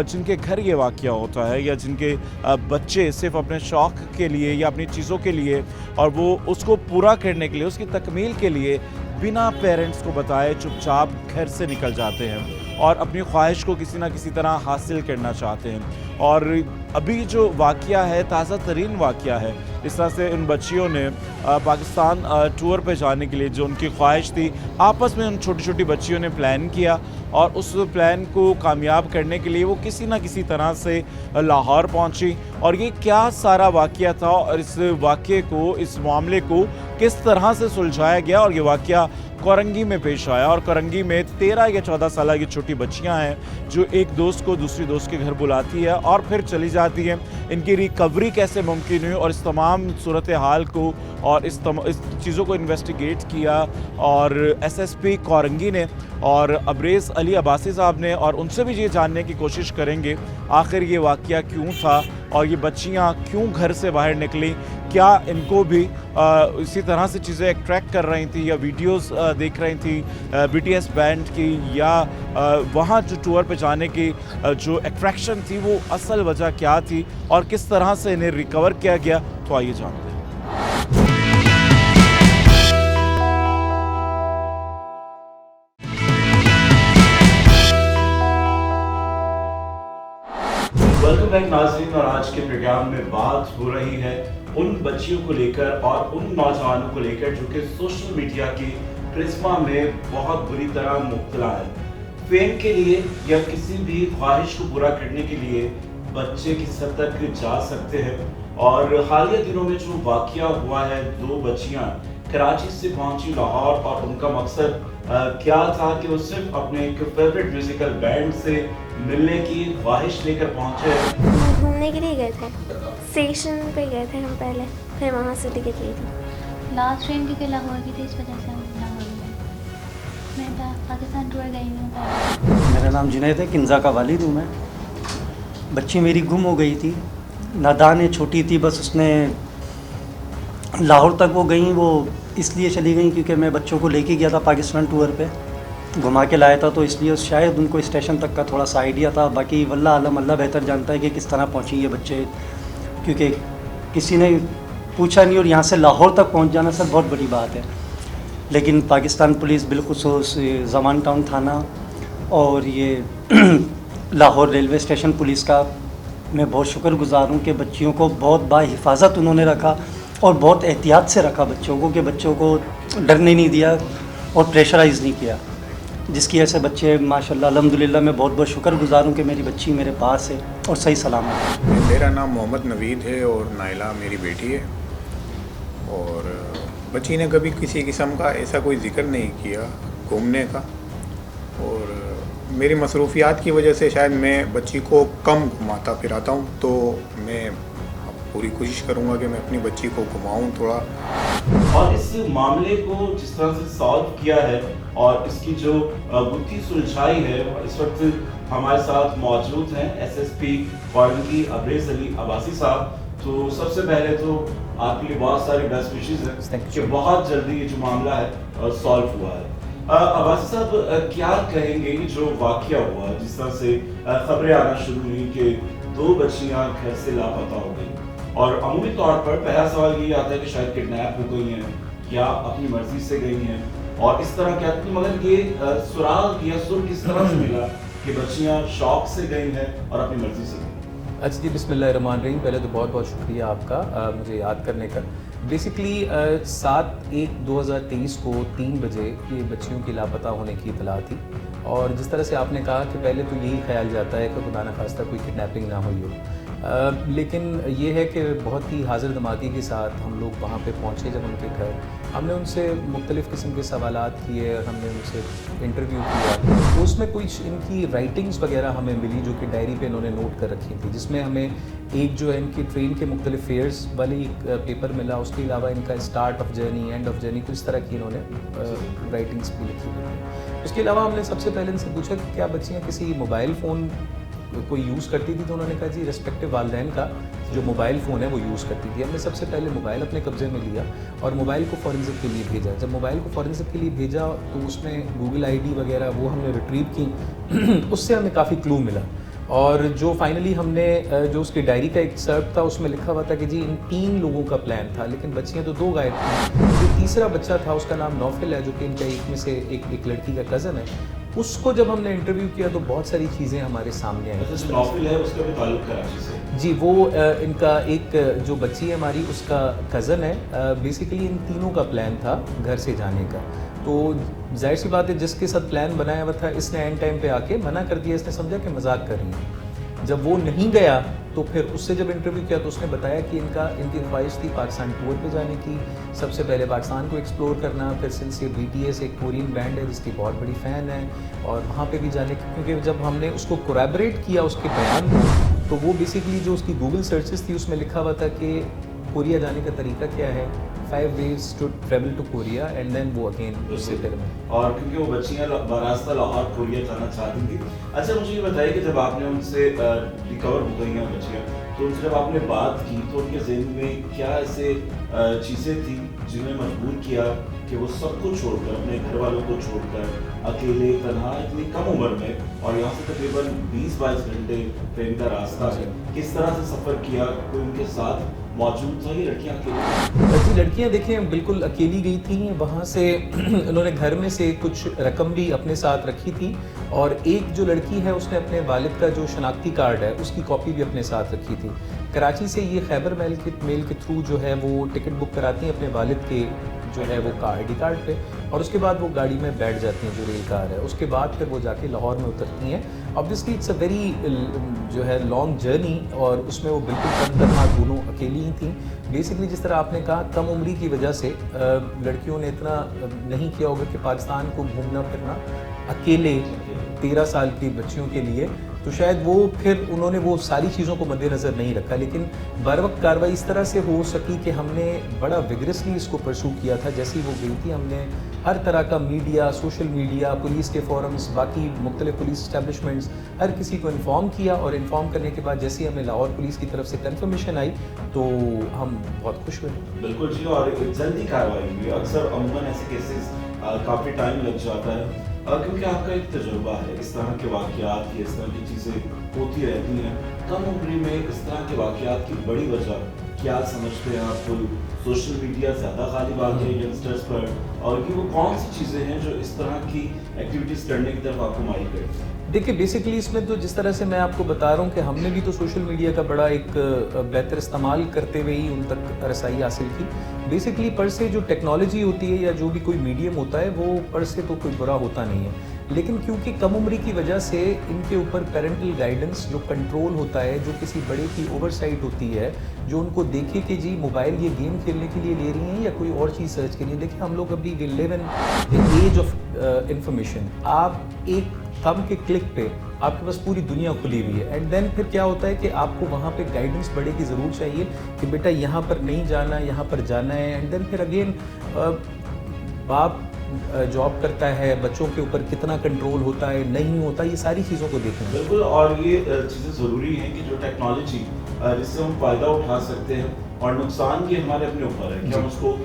جن کے گھر یہ واقعہ ہوتا ہے یا جن کے بچے صرف اپنے شوق کے لیے یا اپنی چیزوں کے لیے اور وہ اس کو پورا کرنے کے لیے، اس کی تکمیل کے لیے بنا پیرنٹس کو بتائے چپ چاپ گھر سے نکل جاتے ہیں اور اپنی خواہش کو کسی نہ کسی طرح حاصل کرنا چاہتے ہیں. اور ابھی جو واقعہ ہے تازہ ترین واقعہ ہے. اس طرح سے ان بچیوں نے پاکستان ٹور پہ جانے کے لیے جو ان کی خواہش تھی، آپس میں ان چھوٹی چھوٹی بچیوں نے پلان کیا اور اس پلان کو کامیاب کرنے کے لیے وہ کسی نہ کسی طرح سے لاہور پہنچی. اور یہ کیا سارا واقعہ تھا اور اس واقعے کو، اس معاملے کو کس طرح سے سلجھایا گیا. اور یہ واقعہ کورنگی میں پیش آیا اور کورنگی میں 13 یا 14 سالہ کی چھوٹی بچیاں ہیں جو ایک دوست کو دوسری دوست کے گھر بلاتی ہے اور پھر چلی جاتی ہیں. ان کی ریکوری کیسے ممکن ہوئی اور اس تمام صورتحال کو اور اس چیزوں کو انویسٹیگیٹ کیا اور ایس ایس پی کورنگی نے اور ابریز علی عباسی صاحب نے، اور ان سے بھی یہ جاننے کی کوشش کریں گے آخر یہ واقعہ کیوں تھا اور یہ بچیاں کیوں گھر سے باہر نکلیں. کیا ان کو بھی اسی طرح سے چیزیں اٹریکٹ کر رہی تھیں یا ویڈیوز دیکھ رہی تھیں بی ٹی ایس بینڈ کی، یا وہاں جو ٹور پہ جانے کی جو اٹریکشن تھی وہ اصل وجہ کیا تھی اور کس طرح سے انہیں ریکور کیا گیا. تو آئیے جانتے ہیں. ویلکم بیک ناظرین، اور آج کے پروگرام میں بات ہو رہی ہے ان بچیوں کو لے کر اور ان نوجوانوں کو لے کر جو کہ سوشل میڈیا کی پرزما میں بہت بری طرح مبتلا ہے. فیم کے لیے یا کسی بھی خواہش کو پورا کرنے کے لیے بچے کس حد تک جا سکتے ہیں. اور حالیہ دنوں میں جو واقعہ ہوا ہے، 2 بچیاں کراچی سے پہنچی لاہور اور ان کا مقصد کیا تھا کہ وہ صرف اپنے ایک فیوریٹ میوزیکل بینڈ سے ملنے کی خواہش لے کر پہنچے. گھومنے کے لیے گئے تھے، اسٹیشن پہ گئے تھے ہم پہلے، پھر وہاں سے ٹکٹ لی تھی. لاسٹ ٹرین کیونکہ لاہور کی تھی، اس وجہ سے ہم لاہور گئے. میں پاکستان ٹور گئی ہوں. میرا نام جنید ہے، کنزا کا والد ہوں میں. بچی میری گم ہو گئی تھی، نادان ہے، چھوٹی تھی، بس اس نے لاہور تک وہ گئیں. وہ اس لیے چلی گئیں کیونکہ میں بچوں کو لے کے گیا تھا پاکستان ٹور پہ، گھما کے لایا تھا، تو اس لیے شاید ان کو اسٹیشن تک کا تھوڑا سا آئیڈیا تھا. باقی واللہ عالم، اللہ بہتر جانتا ہے کہ کس طرح پہنچیں یہ بچے، کیونکہ کسی نے پوچھا نہیں. اور یہاں سے لاہور تک پہنچ جانا سر بہت بڑی بات ہے. لیکن پاکستان پولیس بالخصوص زمان ٹاؤن تھانہ اور یہ لاہور ریلوے اسٹیشن پولیس کا میں بہت شکر گزار ہوں کہ بچیوں کو بہت باحفاظت انہوں نے رکھا اور بہت احتیاط سے رکھا بچوں کو، کہ بچوں کو ڈرنے نہیں دیا اور پریشرائز نہیں کیا، جس کی وجہ سے بچے ماشاءاللہ الحمدللہ میں بہت بہت شکر گزار ہوں کہ میری بچی میرے پاس ہے اور صحیح سلامت ہے. میرا نام محمد نوید ہے اور نائلہ میری بیٹی ہے. اور بچی نے کبھی کسی قسم کا ایسا کوئی ذکر نہیں کیا گھومنے کا، اور میری مصروفیات کی وجہ سے شاید میں بچی کو کم گھماتا پھراتا ہوں. تو میں پوری کوشش کروں گا کہ میں اپنی بچی کو گھماؤں تھوڑا. اور اس معاملے کو جس طرح سے سالو کیا ہے اور اس کی جو گتھی سلجھائی ہے، اس وقت ہمارے ساتھ موجود ہیں ایس ایس پی کورنگی ابریز علی عباسی صاحب. تو سب سے پہلے تو آپ کے لیے بہت ساری بیسٹ وشز ہیں کہ بہت جلدی یہ جو معاملہ ہے سالو ہوا ہے. عباسی صاحب کیا کہیں گے کہ جو واقعہ ہوا، جس طرح سے خبریں آنا شروع ہوئی کہ 2 بچیاں گھر سے لاپتہ ہو گئی، اور عمومی طور پر پہلا سوال یہ آتا ہے کہ شاید کڈنیپ ہو گئی ہیں یا اپنی مرضی سے گئی ہیں، اور اس طرح کیا تھی. مگر یہ سراغ یا سر کس طرح سے ملا کہ بچیاں شوق سے گئی ہیں اور اپنی مرضی سے گئی؟ اچھا جی، بسم اللہ الرحمن الرحیم. پہلے تو بہت بہت شکریہ آپ کا مجھے یاد کرنے کا. بیسکلی 7/1/2023 کو 3 بجے یہ بچیوں کی لاپتہ ہونے کی اطلاع تھی. اور جس طرح سے آپ نے کہا کہ پہلے تو یہی خیال جاتا ہے کہ خدا نخواستہ کوئی کڈنیپنگ نہ ہوئی ہو. لیکن یہ ہے کہ بہت ہی حاضر دماغی کے ساتھ ہم لوگ وہاں پہ پہنچے جب ان کے گھر. ہم نے ان سے مختلف قسم کے سوالات کیے اور ہم نے ان سے انٹرویو کیا. تو اس میں کچھ ان کی رائٹنگز وغیرہ ہمیں ملی جو کہ ڈائری پہ انہوں نے نوٹ کر رکھی تھی, جس میں ہمیں ایک جو ہے ان کی ٹرین کے مختلف فیئرز والی ایک پیپر ملا. اس کے علاوہ ان کا start of journey, and of journey, کچھ طرح کی انہوں نے رائٹنگس بھی لکھی ہوئی تھی. اس کے علاوہ ہم نے سب سے پہلے ان سے پوچھا کہ کیا بچیاں کسی موبائل فون کوئی یوز کرتی تھی, تو انہوں نے کہا جی ریسپیکٹو والدین کا جو موبائل فون ہے وہ یوز کرتی تھی. ہم نے سب سے پہلے موبائل اپنے قبضے میں لیا اور موبائل کو فورنزک کے لیے بھیجا. جب موبائل کو فورنزک کے لیے بھیجا تو اس میں گوگل آئی ڈی وغیرہ وہ ہم نے ریٹریو کی. اس سے ہمیں کافی کلو ملا, اور جو فائنلی ہم نے جو اس کی ڈائری کا ایکسرپٹ تھا اس میں لکھا ہوا تھا کہ جی ان 3 لوگوں کا پلان تھا, لیکن بچیاں تو 2 غائب تھیں. جو تیسرا بچہ تھا اس کا نام نوفل ہے, جو کہ ان کا ایک میں سے ایک لڑکی کا کزن ہے. اس کو جب ہم نے انٹرویو کیا تو بہت ساری چیزیں ہمارے سامنے آئیں. نوفل ہے اس کا بھی تعلق کراچی سے؟ جی, وہ ان کا ایک جو بچی ہے ہماری اس کا کزن ہے. بیسیکلی ان تینوں کا پلان تھا گھر سے جانے کا. تو ظاہر سی بات ہے جس کے ساتھ پلان بنایا ہوا تھا اس نے اینڈ ٹائم پہ آ کے منع کر دیا. اس نے سمجھا کہ مذاق کر رہی ہیں. جب وہ نہیں گیا تو پھر اس سے جب انٹرویو کیا تو اس نے بتایا کہ ان کی خواہش تھی پاکستان ٹور پہ جانے کی, سب سے پہلے پاکستان کو ایکسپلور کرنا, پھر سے BTS ایک کورین بینڈ ہے جس کی بہت بڑی فین ہے, اور وہاں پہ بھی جانے کی. کیونکہ جب ہم نے اس کو کوریبریٹ کیا اس کے بیان کو, تو وہ بیسیکلی جو اس کی گوگل سرچز تھی اس میں لکھا ہوا تھا کہ کوریا جانے کا طریقہ کیا ہے, 5 ways to travel to Korea, and then وہ اگین اس سے پھر میں. اور کیونکہ وہ بچیاں براستہ لاہور کوریا جانا چاہتی تھی. اچھا مجھے یہ بتائیے کہ جب آپ نے ان سے ریکور ہو گئی ہیں بچیاں, تو ان سے جب آپ نے بات کی تو ان کے ذہن میں کیا ایسے چیزیں تھیں جنہیں مجبور کیا کہ وہ سب کو چھوڑ کر, اپنے گھر والوں کو چھوڑ کر اکیلے تنہا اتنی کم عمر میں, اور یہاں سے تقریباً 20-22 گھنٹے ٹرین کا راستہ ہے, کس طرح سے سفر کیا, کوئی ان کے ساتھ موجود تھا, یہ لڑکیاں اکیلی؟ جی, لڑکیاں دیکھیں بالکل اکیلی گئی تھیں. وہاں سے انہوں نے گھر میں سے کچھ رقم بھی اپنے ساتھ رکھی تھی, اور ایک جو لڑکی ہے اس نے اپنے والد کا جو شناختی کارڈ ہے اس کی کاپی بھی اپنے ساتھ رکھی تھی. کراچی سے یہ خیبر میل کے تھرو جو ہے وہ ٹکٹ بک کراتی ہیں اپنے والد کے جو ہے وہ ID کارڈ پہ, اور اس کے بعد وہ گاڑی میں بیٹھ جاتی ہیں جو ریل کار ہے. اس کے بعد پھر وہ جا کے لاہور میں اترتی ہیں. obviously اٹس اے ویری جو ہے لانگ جرنی, اور اس میں وہ بالکل کم تنہا دونوں اکیلی ہی تھیں. بیسکلی جس طرح آپ نے کہا کم عمری کی وجہ سے لڑکیوں نے اتنا نہیں کیا ہوگا کہ پاکستان کو گھومنا پھرنا اکیلے 13 سال کی بچیوں کے لیے, تو شاید وہ پھر انہوں نے وہ ساری چیزوں کو مد نظر نہیں رکھا. لیکن بر وقت کارروائی اس طرح سے ہو سکی کہ ہم نے بڑا وگرسلی اس کو پرسو کیا تھا. جیسی وہ گئی تھی ہم نے ہر طرح کا میڈیا, سوشل میڈیا, پولیس کے فورمز, باقی مختلف پولیس اسٹیبلشمنٹس, ہر کسی کو انفارم کیا, اور انفارم کرنے کے بعد جیسے ہمیں لاہور پولیس کی طرف سے کنفرمیشن آئی تو ہم بہت خوش ہوئے. بالکل جی, اور جلدی کارروائی ہوئی. اکثر عموماً ایسے کیسز کافی ٹائم لگ جاتا ہے, کیونکہ آپ کا ایک تجربہ ہے, اس طرح کے واقعات یا اس طرح کی چیزیں ہوتی رہتی ہیں. کم عمری میں اس طرح کے واقعات کی بڑی وجہ کیا سمجھتے ہیں آپ؟ سوشل میڈیا زیادہ غالب آ گیا ینگسٹرز پر, اور کہ وہ کون سی چیزیں ہیں جو اس طرح کی ایکٹیویٹیز کرنے کی طرف آپ کو مائل کرتی ہیں؟ دیکھیں بیسکلی اس میں تو جس طرح سے میں آپ کو بتا رہا ہوں کہ ہم نے بھی تو سوشل میڈیا کا بڑا ایک بہتر استعمال کرتے ہوئے ہی ان تک رسائی حاصل کی. بیسکلی پر سے جو ٹیکنالوجی ہوتی ہے یا جو بھی کوئی میڈیم ہوتا ہے وہ پر سے تو کوئی برا ہوتا نہیں ہے, لیکن کیونکہ کم عمری کی وجہ سے ان کے اوپر پیرنٹل گائیڈنس جو کنٹرول ہوتا ہے, جو کسی بڑے کی اوور سائٹ ہوتی ہے, جو ان کو دیکھے کہ جی موبائل یہ گیم کھیلنے کے لیے لے رہی ہیں یا کوئی اور چیز سرچ کے لیے. دیکھیں ہم لوگ ابھی وی لیو ان ایج آف انفارمیشن. آپ ایک تھم کے کلک پہ آپ کے پاس پوری دنیا کھلی ہوئی ہے, اینڈ دین پھر کیا ہوتا ہے کہ آپ کو وہاں پہ گائیڈنس بڑے کی ضرور چاہیے کہ بیٹا یہاں پر نہیں جانا, یہاں پر جانا ہے. اینڈ دین پھر اگین باپ جاب کرتا ہے, بچوں کے اوپر کتنا کنٹرول ہوتا ہے نہیں ہوتا, یہ ساری چیزوں کو دیکھنا. بالکل, اور یہ چیزیں ضروری ہیں کہ جو ٹیکنالوجی جس سے ہم فائدہ اٹھا سکتے ہیں, اور نقصان بھی ہمارے اپنے اوپر ہے کہ ہم اس کو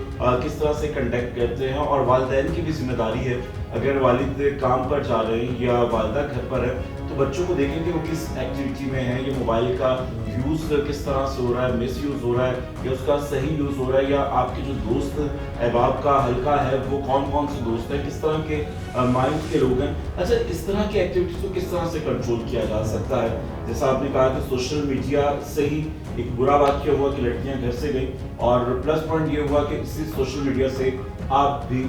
کس طرح سے کنڈکٹ کرتے ہیں. اور والدین کی بھی ذمہ داری ہے, اگر والد کام پر جا رہے ہیں یا والدہ گھر پر ہے تو بچوں کو دیکھیں کہ وہ کس ایکٹیویٹی میں ہیں, یہ موبائل کا یوز کس طرح سے ہو رہا ہے, مس یوز ہو رہا ہے یا اس کا صحیح یوز ہو رہا ہے, یا آپ کے جو دوست احباب کا حلقہ ہے وہ کون کون سے دوست ہیں, کس طرح کے مائنڈ کے لوگ ہیں. اچھا, اس طرح کی ایکٹیویٹیز کو کس طرح سے کنٹرول کیا جا سکتا ہے؟ جیسا آپ نے کہا کہ سوشل میڈیا سے ہی ایک برا واقعہ ہوا کہ لڑکیاں گھر سے گئیں, اور پلس پوائنٹ یہ ہوا کہ اسی سوشل میڈیا سے आप भी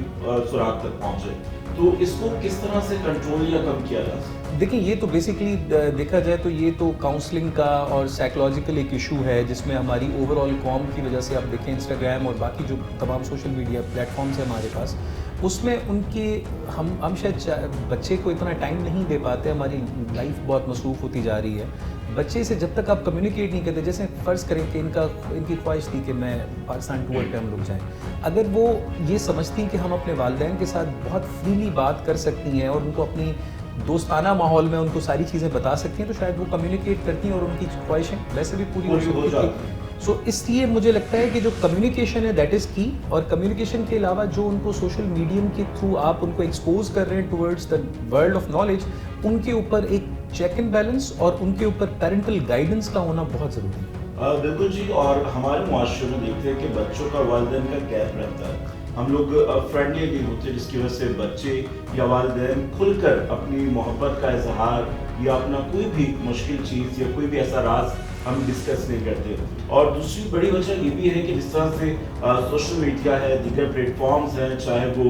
सुराग तक पहुंचे, तो इसको किस तरह से कंट्रोल या कम किया जा सकता है? देखिए, ये तो बेसिकली देखा जाए तो ये तो काउंसलिंग का और साइकोलॉजिकल एक इशू है, जिसमें हमारी ओवरऑल कॉम की वजह से आप देखें इंस्टाग्राम और बाकी जो तमाम सोशल मीडिया प्लेटफॉर्म्स हैं हमारे पास, उसमें उनके हम शायद बच्चे को इतना टाइम नहीं दे पाते, हमारी लाइफ बहुत मसरूफ़ होती जा रही है। बच्चे से जब तक आप कम्युनिकेट नहीं करते, जैसे फ़र्ज़ करें कि इनकी ख्वाहिश थी कि मैं पाकिस्तान टूर पे हम लोग जाएं, अगर वो ये समझती हैं कि हम अपने वालिदैन के साथ बहुत फ्रीली बात कर सकती हैं और उनको अपनी दोस्ताना माहौल में उनको सारी चीज़ें बता सकती हैं, तो शायद वो कम्युनिकेट करती हैं और उनकी ख्वाहिशें वैसे भी पूरी हो सकती हैं। सो इसलिए मुझे लगता है कि जो कम्युनिकेशन है दैट इज़ की, और कम्युनिकेशन के अलावा जो उनको सोशल मीडियम के थ्रू आप उनको एक्सपोज कर रहे हैं towards the world of knowledge, उनके ऊपर एक चेक एंड बैलेंस और उनके ऊपर पेरेंटल गाइडेंस का होना बहुत ज़रूरी है। बिल्कुल जी, और हमारे मुआशरे में देखते हैं कि बच्चों का वालिदैन का गैप रहता है, हम लोग फ्रेंडली नहीं होते, जिसकी वजह से बच्चे या वालिदैन खुलकर अपनी मोहब्बत का इजहार या अपना कोई भी मुश्किल चीज़ या कोई भी ऐसा राज हम डिस्कस नहीं करते। और दूसरी बड़ी वजह ये भी है कि जिस तरह से सोशल मीडिया है, दीगर प्लेटफॉर्म्स हैं, चाहे वो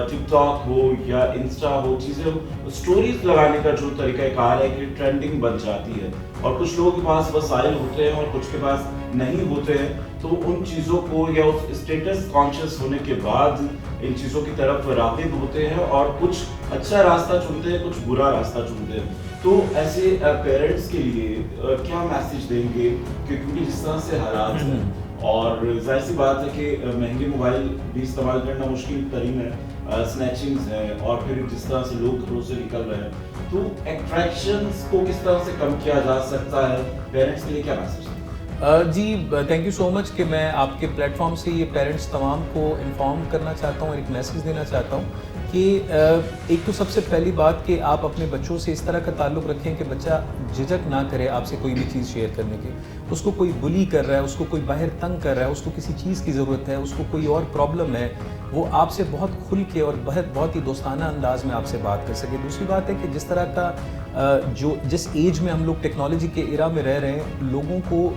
टिकटॉक हो या इंस्टा हो, चीज़ें स्टोरीज लगाने का जो तरीक़ाकार है कि ट्रेंडिंग बन जाती है, और कुछ लोगों के पास वसाइल होते हैं और कुछ के पास नहीं होते हैं, तो उन चीज़ों को या उस स्टेटस कॉन्शियस होने के बाद इन चीज़ों की तरफ राग़िब होते हैं और कुछ अच्छा रास्ता चुनते हैं, कुछ बुरा रास्ता चुनते हैं। तो ऐसे पेरेंट्स के लिए क्या मैसेज देंगे कि क्योंकि जिस तरह से हालात हैं और जाहिर सी बात है कि महंगे मोबाइल भी इस्तेमाल करना मुश्किल तरीन है, स्नैचिंग्स हैं, और फिर जिस तरह से लोग घरों से निकल रहे हैं, तो एट्रैक्शंस को किस तरह से कम किया जा सकता है, पेरेंट्स के लिए क्या मैसेज? जी थैंक यू सो मच कि मैं आपके प्लेटफॉर्म से ये पेरेंट्स तमाम को इन्फॉर्म करना चाहता हूँ, एक मैसेज देना चाहता हूँ कि एक तो सबसे पहली बात कि आप अपने बच्चों से इस तरह का ताल्लुक़ रखें कि बच्चा झिझक ना करे आपसे कोई भी चीज़ शेयर करने की। उसको कोई बुली कर रहा है, उसको कोई बाहर तंग कर रहा है, उसको किसी चीज़ की ज़रूरत है, उसको कोई और प्रॉब्लम है, वो आपसे बहुत खुल के और बहुत ही दोस्ताना अंदाज में आपसे बात कर सके। दूसरी बात है कि जिस तरह का जिस एज में हम लोग टेक्नोलॉजी के एरा में रह रहे हैं, लोगों को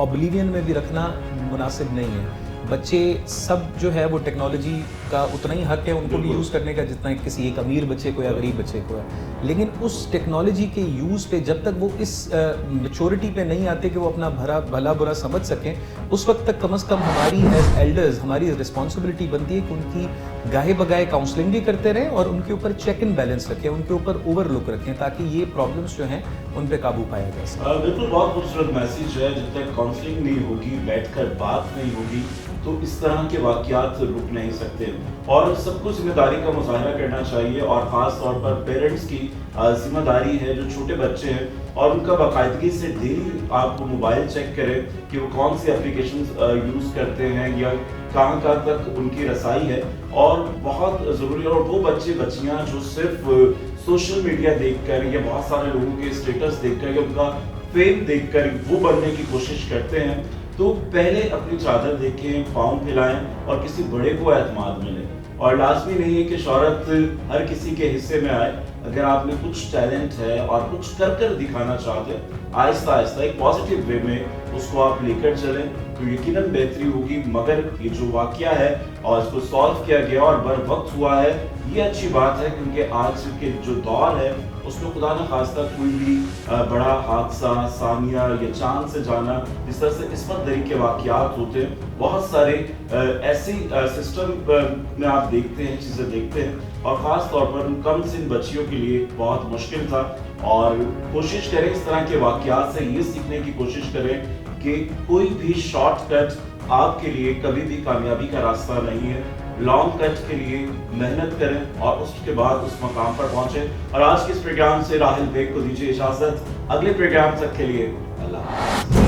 ऑब्लिवियन में भी रखना मुनासिब नहीं है। बच्चे सब जो है वो टेक्नोलॉजी का उतना ही हक है उनको भी यूज़ करने का जितना किसी एक अमीर बच्चे को या गरीब बच्चे को है, लेकिन उस टेक्नोलॉजी के यूज़ पे जब तक वो इस मैच्योरिटी पे नहीं आते कि वो अपना भला बुरा समझ सकें, उस वक्त तक कम से कम हमारी एज एल्डर्स हमारी रिस्पॉन्सिबिलिटी बनती है कि उनकी गाहे बगाहे काउंसलिंग भी करते रहें और उनके ऊपर चेक एंड बैलेंस रखें, उनके ऊपर ओवरलुक रखें, ताकि ये प्रॉब्लम्स जो हैं उन पर काबू पाया जा सके। बिल्कुल, बहुत खूबसूरत मैसेज है। जब तक काउंसलिंग नहीं होगी, बैठकर बात नहीं होगी, तो इस तरह के वाक़यात रुक नहीं सकते, और सबको जिम्मेदारी का मुजाहरा करना चाहिए, और ख़ास तौर पर पेरेंट्स की जिम्मेदारी है जो छोटे बच्चे हैं, और उनका बाकायदगी से डेली आप मोबाइल चेक करें कि वो कौन सी एप्लीकेशंस यूज़ करते हैं या कहाँ तक उनकी रसाई है, और बहुत ज़रूरी है। और वो बच्चे बच्चियाँ जो सिर्फ सोशल मीडिया देखकर या बहुत सारे लोगों के स्टेटस देखकर या उनका फेम देखकर वो बनने की कोशिश करते हैं, तो पहले अपनी चादर देखें, पाँव फैलाएं और किसी बड़े को एतमाद मिले। और लाजमी नहीं है कि शोहरत हर किसी के हिस्से में आए। अगर आप में कुछ टैलेंट है और कुछ कर दिखाना चाहते हैं, आहिस्ता आहिस्ता एक पॉजिटिव वे में उसको आप लेकर चलें, तो यकीनन बेहतरी होगी। मगर ये जो वाक़या है और इसको सॉल्व किया गया और बर वक्त हुआ है, ये अच्छी बात है, क्योंकि आज के जो दौर है उसमें खुदा न खास्ता कोई भी बड़ा हादसा, सानिया या चांद से जाना, जिस तरह से किस्मत दरी के वाक़यात होते हैं, बहुत सारे ऐसी सिस्टम में आप देखते हैं, चीज़ें देखते हैं, और ख़ास तौर पर कम सिन बच्चियों के लिए बहुत मुश्किल था। और कोशिश करें इस तरह के वाक़यात से ये सीखने की कोशिश करें कि कोई भी शॉर्टकट आपके लिए कभी भी कामयाबी का रास्ता नहीं है। लॉन्ग कट के लिए मेहनत करें और उसके बाद उस मकाम पर पहुंचें। और आज के इस प्रोग्राम से राहिल बेग को दीजिए इजाज़त। अगले प्रोग्राम तक के लिए अल्लाह।